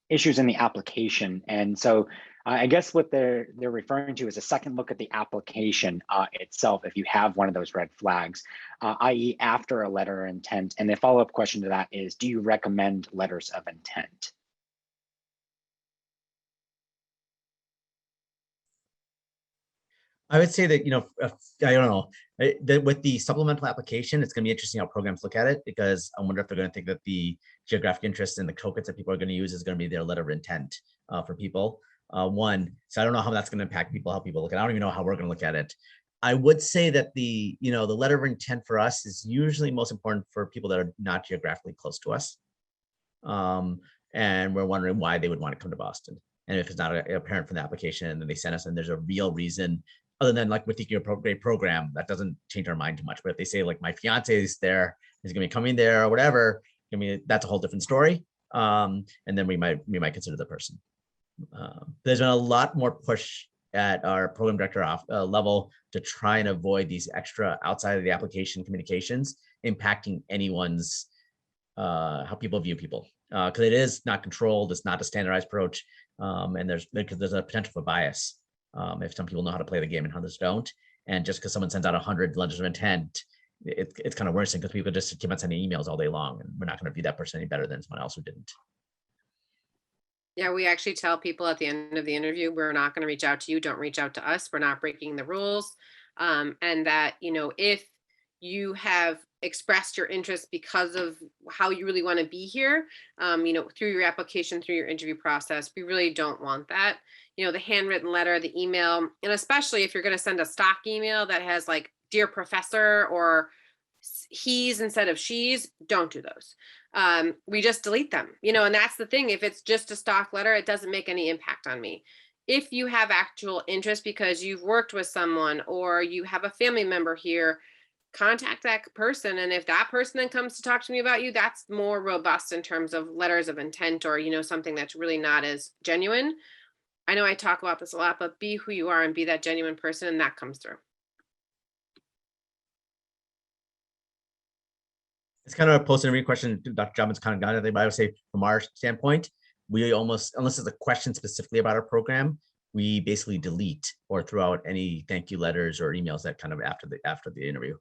issues in the application. And so I guess what they're referring to is a second look at the application itself, if you have one of those red flags, i.e. after a letter of intent. And the follow-up question to that is, do you recommend letters of intent? I would say that, I don't know, with the supplemental application, it's going to be interesting how programs look at it, because I wonder if they're going to think that the geographic interest and the tokens that people are going to use is going to be their letter of intent for people. One, so I don't know how that's going to impact people, how people look at it. I don't even know how we're going to look at it. I would say that the letter of intent for us is usually most important for people that are not geographically close to us. And we're wondering why they would want to come to Boston. And if it's not apparent from the application and then they send us and there's a real reason, other than like with the great program, that doesn't change our mind too much. But if they say like my fiance is there, he's gonna be coming there or whatever, I mean, that's a whole different story. And then we might consider the person. There's been a lot more push at our program director level to try and avoid these extra outside of the application communications impacting anyone's how people view people, because it is not controlled, it's not a standardized approach, and there's a potential for bias if some people know how to play the game and others don't. And just because someone sends out 100 letters of intent, it's kind of worrisome, because people just keep on sending emails all day long, and we're not going to view that person any better than someone else who didn't. Yeah, we actually tell people at the end of the interview, we're not going to reach out to you. Don't reach out to us. We're not breaking the rules. And that, if you have expressed your interest because of how you really want to be here, through your application, through your interview process, we really don't want that. The handwritten letter, the email, and especially if you're going to send a stock email that has like, dear professor, or he's instead of she's, don't do those. We just delete them, and that's the thing. If it's just a stock letter, it doesn't make any impact on me. If you have actual interest because you've worked with someone or you have a family member here, contact that person. And if that person then comes to talk to me about you, that's more robust in terms of letters of intent, or, something that's really not as genuine. I know I talk about this a lot, but be who you are and be that genuine person, and that comes through. It's kind of a post-interview question. Dr. Jobin's kind of got it, but I would say from our standpoint, we almost, unless it's a question specifically about our program, we basically delete or throw out any thank you letters or emails that kind of after the interview,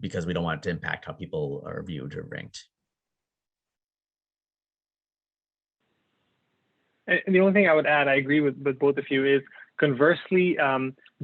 because we don't want it to impact how people are viewed or ranked. And the only thing I would add, I agree with both of you, is conversely,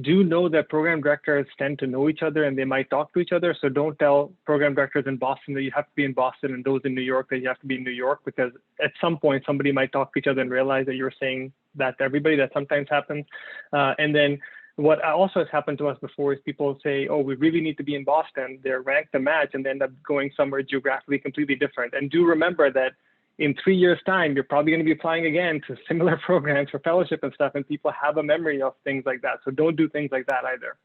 do know that program directors tend to know each other and they might talk to each other. So don't tell program directors in Boston that you have to be in Boston and those in New York that you have to be in New York, because at some point somebody might talk to each other and realize that you're saying that to everybody. That sometimes happens. And then what also has happened to us before is people say, oh, we really need to be in Boston. They're ranked a match and they end up going somewhere geographically completely different. And do remember that in 3 years' time, you're probably going to be applying again to similar programs for fellowship and stuff, and people have a memory of things like that. So don't do things like that either.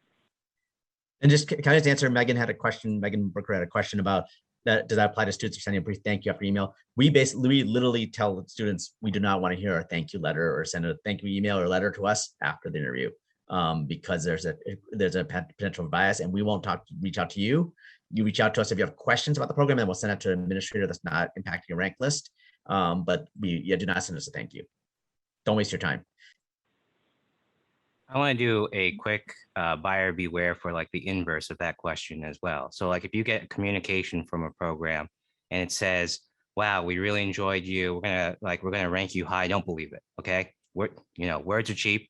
And just can I just answer? Megan Brooker had a question about that. Does that apply to students who send a brief thank you after email? We literally tell students we do not want to hear a thank you letter or send a thank you email or letter to us after the interview, because there's a potential bias, and we won't reach out to you. You reach out to us if you have questions about the program, and we'll send it to an administrator that's not impacting your rank list. But do not send us a thank you. Don't waste your time. I want to do a quick buyer beware for like the inverse of that question as well. So like if you get communication from a program and it says, wow, we really enjoyed you, we're gonna rank you high, don't believe it. Okay. Words are cheap.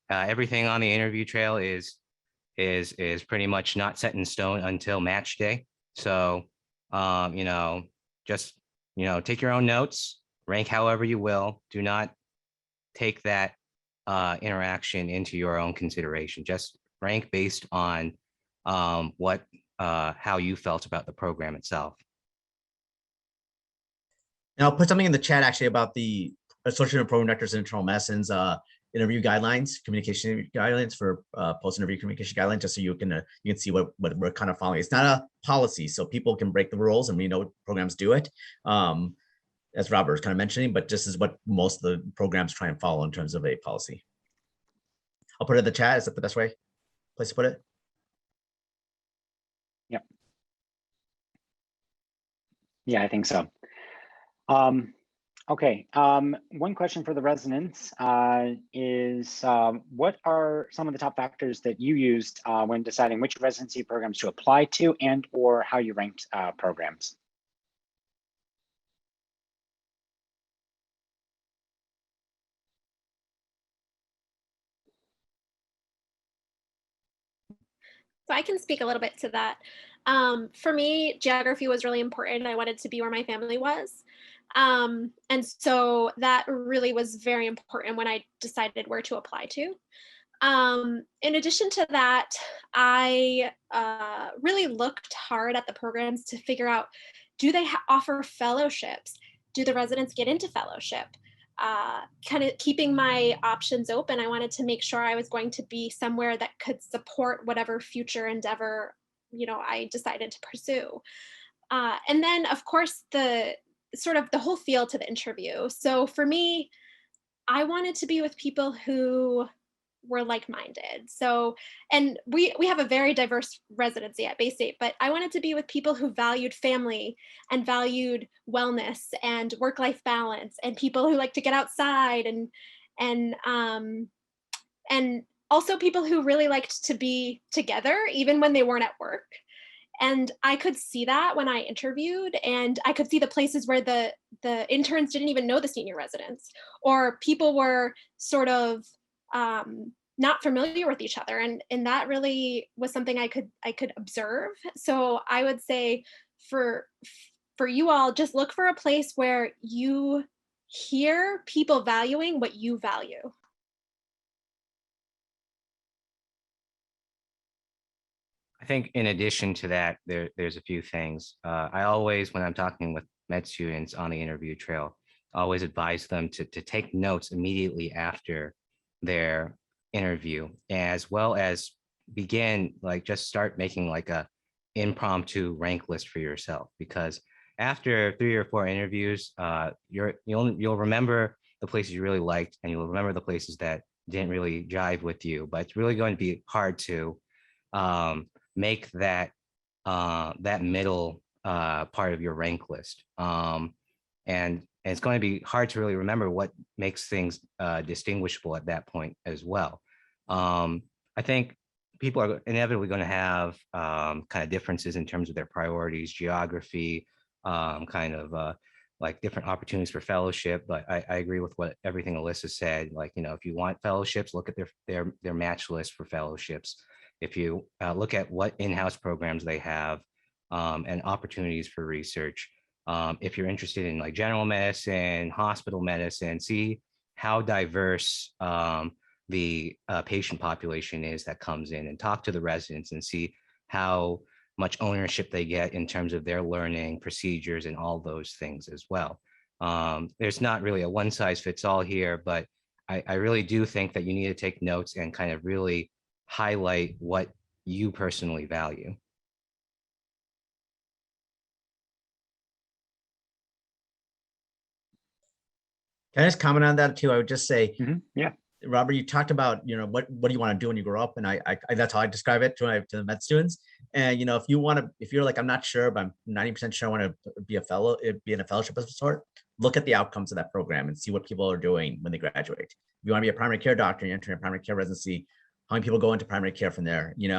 Everything on the interview trail is pretty much not set in stone until match day. So just take your own notes, rank however you will. Do not take that interaction into your own consideration. Just rank based on how you felt about the program itself. And I'll put something in the chat actually about the Association of Program Directors in Internal Medicine's interview guidelines, communication guidelines for post-interview communication guidelines, just so you can see what we're kind of following. It's not a policy, so people can break the rules, and we know programs do it. As Robert was kind of mentioning, but this is what most of the programs try and follow in terms of a policy. I'll put it in the chat. Is that the best place to put it? Yep. Yeah, I think so. Okay, one question for the residents is what are some of the top factors that you used when deciding which residency programs to apply to and or how you ranked programs? So I can speak a little bit to that. For me, geography was really important. I wanted to be where my family was. And so that really was very important when I decided where to apply to. In addition to that, I really looked hard at the programs to figure out, do they offer fellowships? Do the residents get into fellowship? Kind of keeping my options open. I wanted to make sure I was going to be somewhere that could support whatever future endeavor, I decided to pursue. And then, of course, the sort of the whole feel to the interview. So for me, I wanted to be with people who were like-minded. So, and we have a very diverse residency at Bay State, but I wanted to be with people who valued family and valued wellness and work-life balance, and people who like to get outside, and also people who really liked to be together even when they weren't at work. And I could see that when I interviewed, and I could see the places where the interns didn't even know the senior residents, or people were sort of not familiar with each other. And that really was something I could observe. So I would say for you all, just look for a place where you hear people valuing what you value. I think in addition to that, there's a few things. I always, when I'm talking with med students on the interview trail, always advise them to take notes immediately after their interview, as well as begin, like, just start making like a impromptu rank list for yourself, because after 3 or 4 interviews, you'll remember the places you really liked, and you'll remember the places that didn't really jive with you. But it's really going to be hard to make that that middle part of your rank list, and it's going to be hard to really remember what makes things distinguishable at that point as well. I think people are inevitably going to have kind of differences in terms of their priorities, geography, like different opportunities for fellowship. But I agree with what everything Alyssa said. Like, if you want fellowships, look at their match list for fellowships. If you look at what in-house programs they have and opportunities for research, if you're interested in like general medicine, hospital medicine, see how diverse the patient population is that comes in, and talk to the residents and see how much ownership they get in terms of their learning procedures and all those things as well. There's not really a one size fits all here, but I really do think that you need to take notes and kind of really highlight what you personally value. Can I just comment on that too? I would just say, Yeah. Robert, you talked about, what do you want to do when you grow up? And I that's how I describe it to the med students. And, if you're like, I'm not sure, but I'm 90% sure I want to be in a fellowship of some sort, look at the outcomes of that program and see what people are doing when they graduate. If you want to be a primary care doctor, you enter a primary care residency, how many people go into primary care from there, and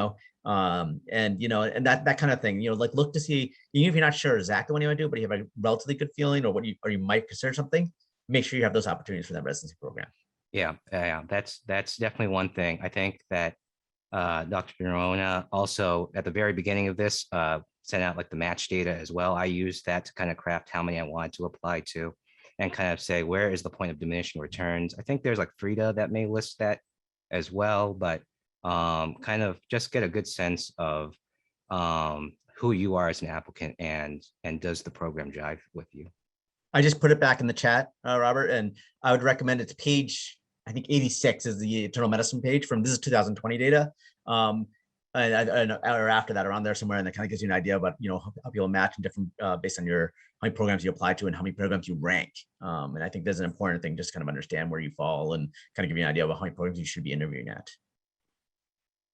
that kind of thing, like, look to see, even if you're not sure exactly what you want to do, but you have a relatively good feeling, or you might consider something, make sure you have those opportunities for that residency program. Yeah, that's definitely one thing. I think that Dr. Verona also at the very beginning of this sent out like the match data as well. I used that to kind of craft how many I wanted to apply to. and kind of say, where is the point of diminishing returns? I think there's like Frida that may list that as well, but kind of just get a good sense of who you are as an applicant and does the program jive with you. I just put it back in the chat, Robert, and I would recommend it's page, I think 86 is the internal medicine page from, this is 2020 data. Or after that, around there somewhere, and that kind of gives you an idea about, you know, how people match in different, based on your, how many programs you apply to and how many programs you rank. And I think that's an important thing, just kind of understand where you fall and kind of give you an idea about how many programs you should be interviewing at.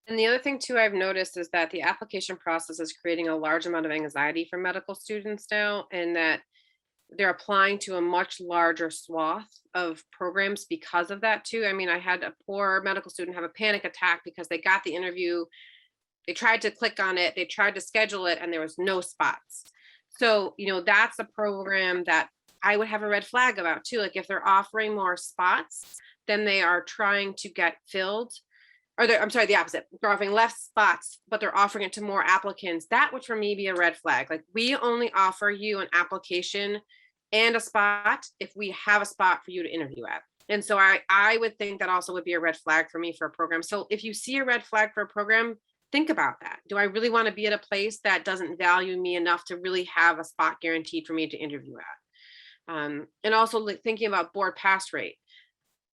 And the other thing too I've noticed is that the application process is creating a large amount of anxiety for medical students now, and that they're applying to a much larger swath of programs because of that too. I mean, I had a poor medical student have a panic attack because they got the interview, they tried to click on it, they tried to schedule it, and there was no spots. So, you know, that's a program that I would have a red flag about too. Like if they're offering more spots, then they are trying to get filled. Or I'm sorry, the opposite. They're offering less spots, but they're offering it to more applicants. That would for me be a red flag. Like we only offer you an application and a spot if we have a spot for you to interview at. And so I would think that also would be a red flag for me for a program. So if you see a red flag for a program, think about that. Do I really want to be at a place that doesn't value me enough to really have a spot guaranteed for me to interview at? And also like thinking about board pass rate.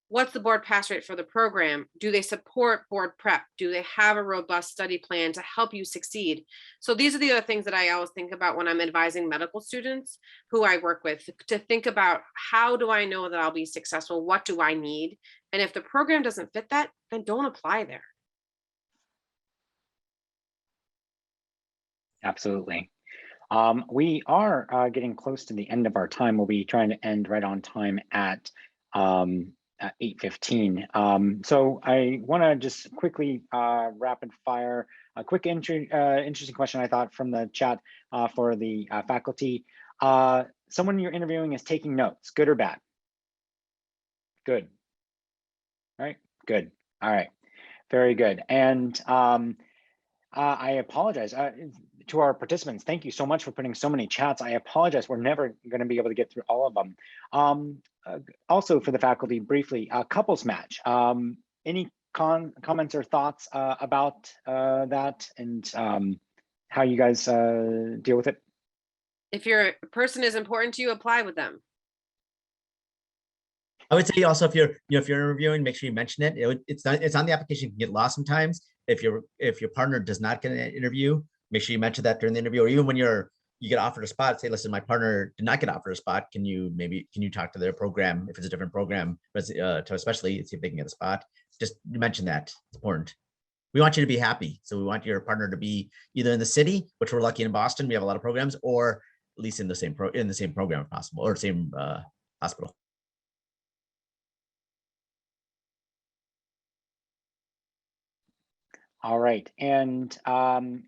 What's the board pass rate for the program? Do they support board prep? Do they have a robust study plan to help you succeed? So these are the other things that I always think about when I'm advising medical students who I work with, to think about, how do I know that I'll be successful? What do I need? And if the program doesn't fit that, then don't apply there. Absolutely. We are getting close to the end of our time. We'll be trying to end right on time at 8:15. So I want to just quickly rapid fire a quick interesting question I thought from the chat for the faculty. Someone you're interviewing is taking notes, good or bad? Good. All right, good. All right, very good. And I apologize to our participants. Thank you so much for putting so many chats. I apologize. We're never going to be able to get through all of them. Also for the faculty, briefly, couples match. Any comments or thoughts about that and how you guys deal with it? If your person is important to you, apply with them. I would say also, if you're interviewing, make sure you mention it. It's on the application. You can get lost sometimes. If your partner does not get an interview, make sure you mention that during the interview, or even when you get offered a spot, say, listen, my partner did not get offered a spot. Can you talk to their program if it's a different program, to especially see if they can get a spot. Just mention that. It's important. We want you to be happy, so we want your partner to be either in the city, which we're lucky in Boston, we have a lot of programs, or at least in the same program if possible, or same hospital. All right, and I'm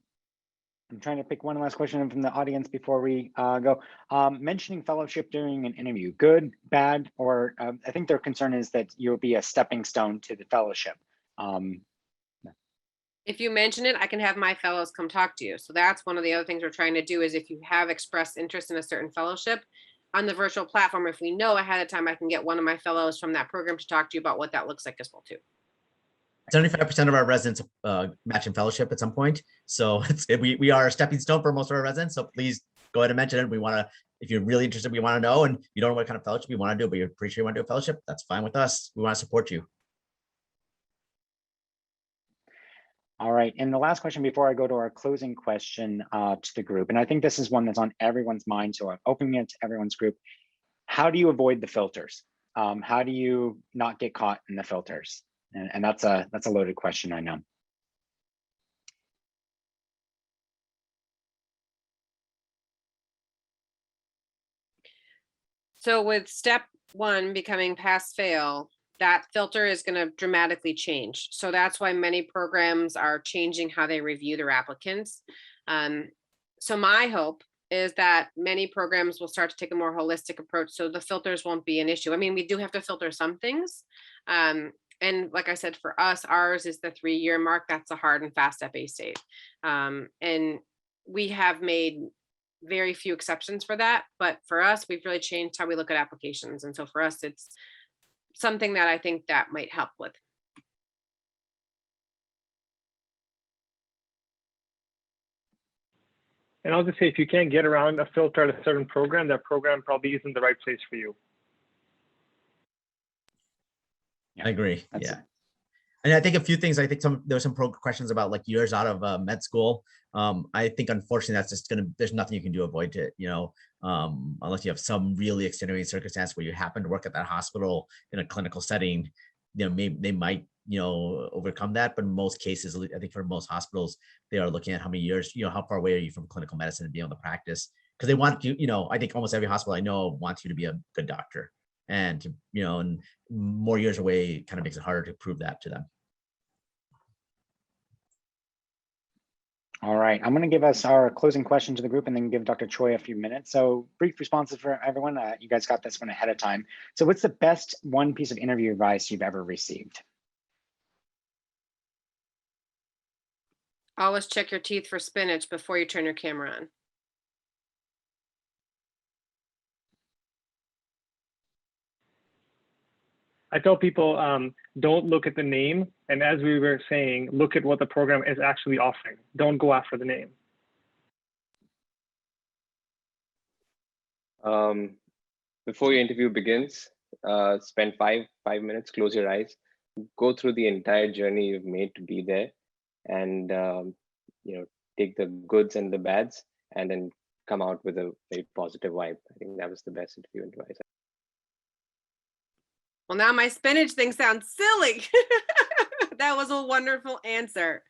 trying to pick one last question from the audience before we go. Mentioning fellowship during an interview, good, bad, or I think their concern is that you'll be a stepping stone to the fellowship. If you mention it, I can have my fellows come talk to you. So that's one of the other things we're trying to do, is if you have expressed interest in a certain fellowship on the virtual platform, if we know ahead of time, I can get one of my fellows from that program to talk to you about what that looks like as well too. 75% of our residents match in fellowship at some point. So we are a stepping stone for most of our residents. So please go ahead and mention it. We want to, if you're really interested, we want to know, and you don't know what kind of fellowship you want to do, but you're pretty sure you want to do a fellowship, that's fine with us. We want to support you. All right, and the last question before I go to our closing question to the group, and I think this is one that's on everyone's mind, so I'm opening it to everyone's group. How do you avoid the filters? How do you not get caught in the filters? And that's a loaded question, I know. So with step one becoming pass fail, that filter is going to dramatically change. So that's why many programs are changing how they review their applicants. So my hope is that many programs will start to take a more holistic approach, so the filters won't be an issue. I mean, we do have to filter some things. And like I said, for us, ours is the 3-year mark. That's a hard and fast FA state. And we have made very few exceptions for that. But for us, we've really changed how we look at applications. And so for us, it's something that I think that might help with. And I'll just say, if you can't get around a filter at a certain program, that program probably isn't the right place for you. I agree. That's Yeah. And I think a few things, I think there's some questions about like years out of med school. I think unfortunately that's just there's nothing you can do to avoid it, unless you have some really extenuating circumstance where you happen to work at that hospital in a clinical setting, maybe they might, overcome that. But in most cases, I think for most hospitals, they are looking at how many years, how far away are you from clinical medicine and being able to practice? Because they want you, I think almost every hospital I know wants you to be a good doctor. And, and more years away kind of makes it harder to prove that to them. All right, I'm going to give us our closing question to the group and then give Dr. Choi a few minutes. So brief responses for everyone. You guys got this one ahead of time. So what's the best one piece of interview advice you've ever received? Always check your teeth for spinach before you turn your camera on. I tell people, don't look at the name. And as we were saying, look at what the program is actually offering. Don't go after the name. Before your interview begins, spend five minutes, close your eyes, go through the entire journey you've made to be there, and take the goods and the bads, and then come out with a very positive vibe. I think that was the best interview advice. Well, now my spinach thing sounds silly. That was a wonderful answer.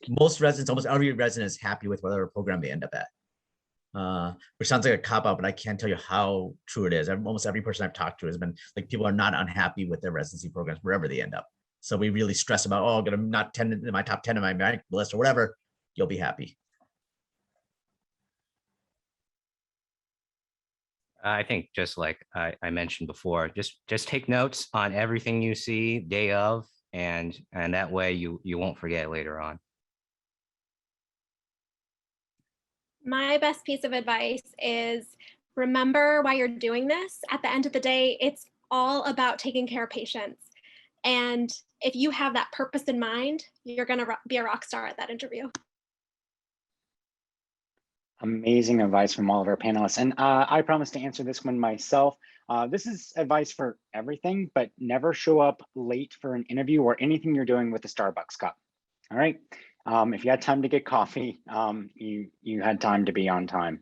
Most residents, almost every resident is happy with whatever program they end up at. Which sounds like a cop-out, but I can't tell you how true it is. Almost every person I've talked to has been like, people are not unhappy with their residency programs wherever they end up. So we really stress about, I'm gonna not 10 in my top 10 in my rank list or whatever, you'll be happy. I think just like I mentioned before, just take notes on everything you see day of, and that way you won't forget later on. My best piece of advice is remember why you're doing this. At the end of the day, it's all about taking care of patients. And if you have that purpose in mind, you're going to be a rock star at that interview. Amazing advice from all of our panelists. And I promise to answer this one myself. This is advice for everything, but never show up late for an interview or anything you're doing with the Starbucks cup. All right. If you had time to get coffee, you had time to be on time.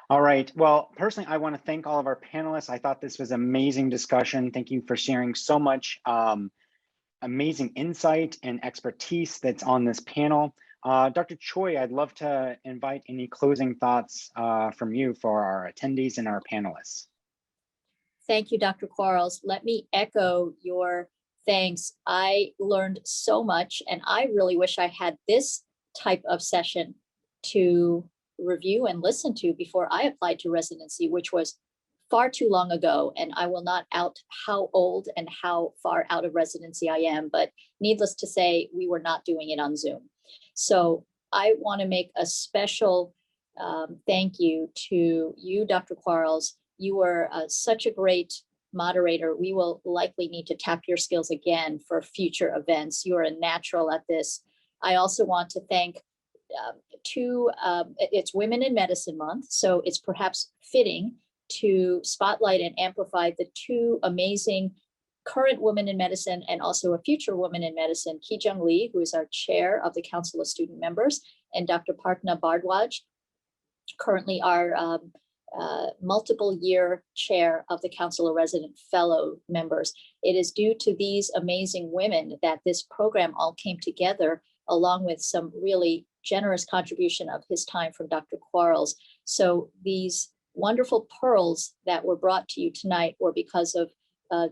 All right. Well, personally, I want to thank all of our panelists. I thought this was an amazing discussion. Thank you for sharing so much amazing insight and expertise that's on this panel. Dr. Choi, I'd love to invite any closing thoughts from you for our attendees and our panelists. Thank you, Dr. Quarles. Let me echo your thanks. I learned so much, and I really wish I had this type of session to review and listen to before I applied to residency, which was far too long ago. And I will not out how old and how far out of residency I am, but needless to say, we were not doing it on Zoom. So I want to make a special thank you to you, Dr. Quarles. You were such a great moderator. We will likely need to tap your skills again for future events. You are a natural at this. I also want to thank it's Women in Medicine Month, so it's perhaps fitting to spotlight and amplify the two amazing current women in medicine and also a future woman in medicine, Ki-Jung Lee, who is our chair of the Council of Student Members, and Dr. Partna Bardwaj, currently our multiple year chair of the Council of Resident Fellow Members. It is due to these amazing women that this program all came together, along with some really generous contribution of his time from Dr. Quarles. So these wonderful pearls that were brought to you tonight were because of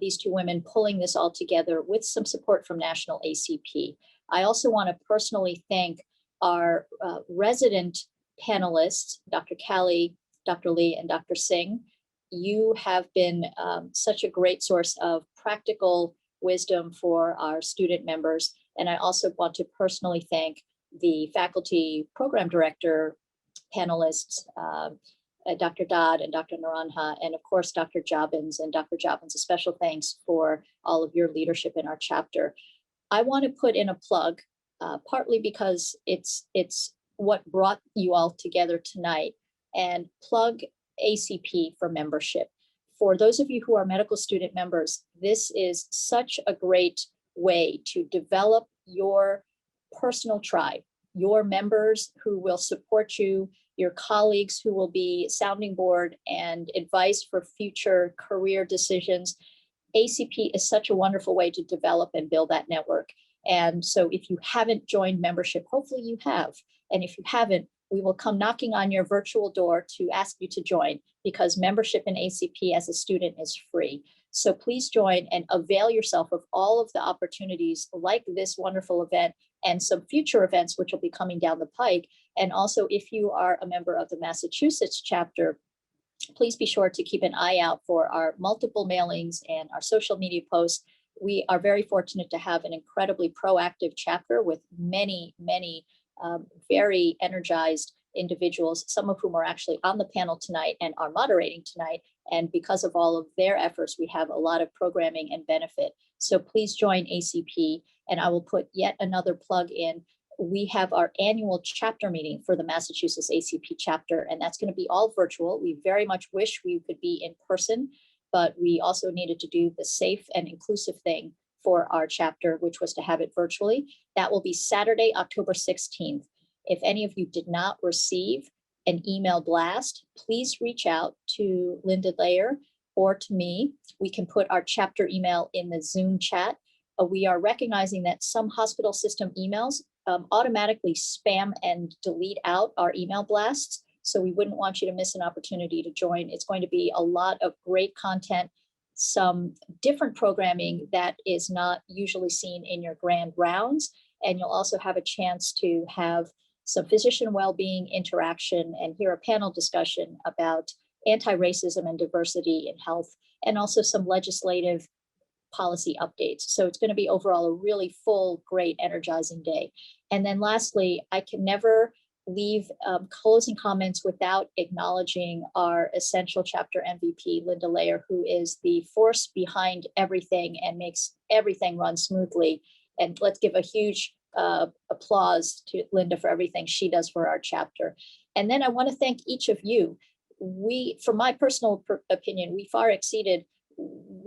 these two women pulling this all together with some support from National ACP. I also want to personally thank our resident panelists, Dr. Callie, Dr. Lee, and Dr. Singh. You have been such a great source of practical wisdom for our student members. And I also want to personally thank the faculty program director panelists, Dr. Dodd and Dr. Naranha, and of course, Dr. Jobbins. And Dr. Jobbins, a special thanks for all of your leadership in our chapter. I want to put in a plug, partly because it's what brought you all together tonight, and plug ACP for membership. For those of you who are medical student members, this is such a great way to develop your personal tribe, your members who will support you, your colleagues who will be sounding board and advice for future career decisions. ACP is such a wonderful way to develop and build that network. And so if you haven't joined membership, hopefully you have. And if you haven't, we will come knocking on your virtual door to ask you to join, because membership in ACP as a student is free. So please join and avail yourself of all of the opportunities like this wonderful event and some future events which will be coming down the pike. And also, if you are a member of the Massachusetts chapter, please be sure to keep an eye out for our multiple mailings and our social media posts. We are very fortunate to have an incredibly proactive chapter with many, many very energized individuals, some of whom are actually on the panel tonight and are moderating tonight. And because of all of their efforts, we have a lot of programming and benefit. So please join ACP. And I will put yet another plug in. We have our annual chapter meeting for the Massachusetts ACP chapter, and that's going to be all virtual. We very much wish we could be in person, but we also needed to do the safe and inclusive thing for our chapter, which was to have it virtually. That will be Saturday, October 16th. If any of you did not receive an email blast, please reach out to Linda Layer or to me. We can put our chapter email in the Zoom chat. We are recognizing that some hospital system emails automatically spam and delete out our email blasts. So we wouldn't want you to miss an opportunity to join. It's going to be a lot of great content, some different programming that is not usually seen in your grand rounds. And you'll also have a chance to have some physician well-being interaction and hear a panel discussion about anti-racism and diversity in health, and also some legislative policy updates. So it's going to be overall a really full, great, energizing day. And then lastly, I can never leave closing comments without acknowledging our essential chapter MVP, Linda Layer, who is the force behind everything and makes everything run smoothly. And let's give a huge applause to Linda for everything she does for our chapter. And then I want to thank each of you. We, from my personal opinion, we far exceeded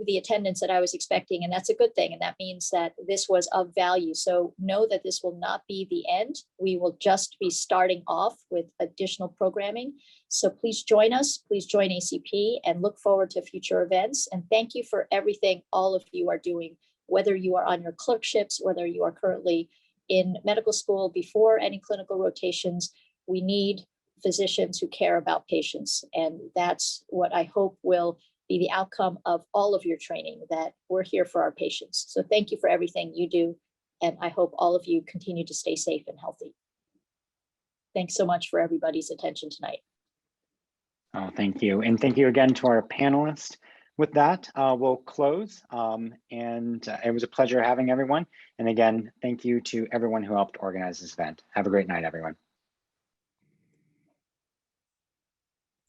the attendance that I was expecting, and that's a good thing. And that means that this was of value. So know that this will not be the end. We will just be starting off with additional programming. So please join us, please join ACP, and look forward to future events. And thank you for everything all of you are doing, whether you are on your clerkships, whether you are currently in medical school before any clinical rotations. We need physicians who care about patients. And that's what I hope will be the outcome of all of your training, that we're here for our patients. So thank you for everything you do. And I hope all of you continue to stay safe and healthy. Thanks so much for everybody's attention tonight. Oh, thank you. And thank you again to our panelists. With that, we'll close. And it was a pleasure having everyone. And again, thank you to everyone who helped organize this event. Have a great night, everyone.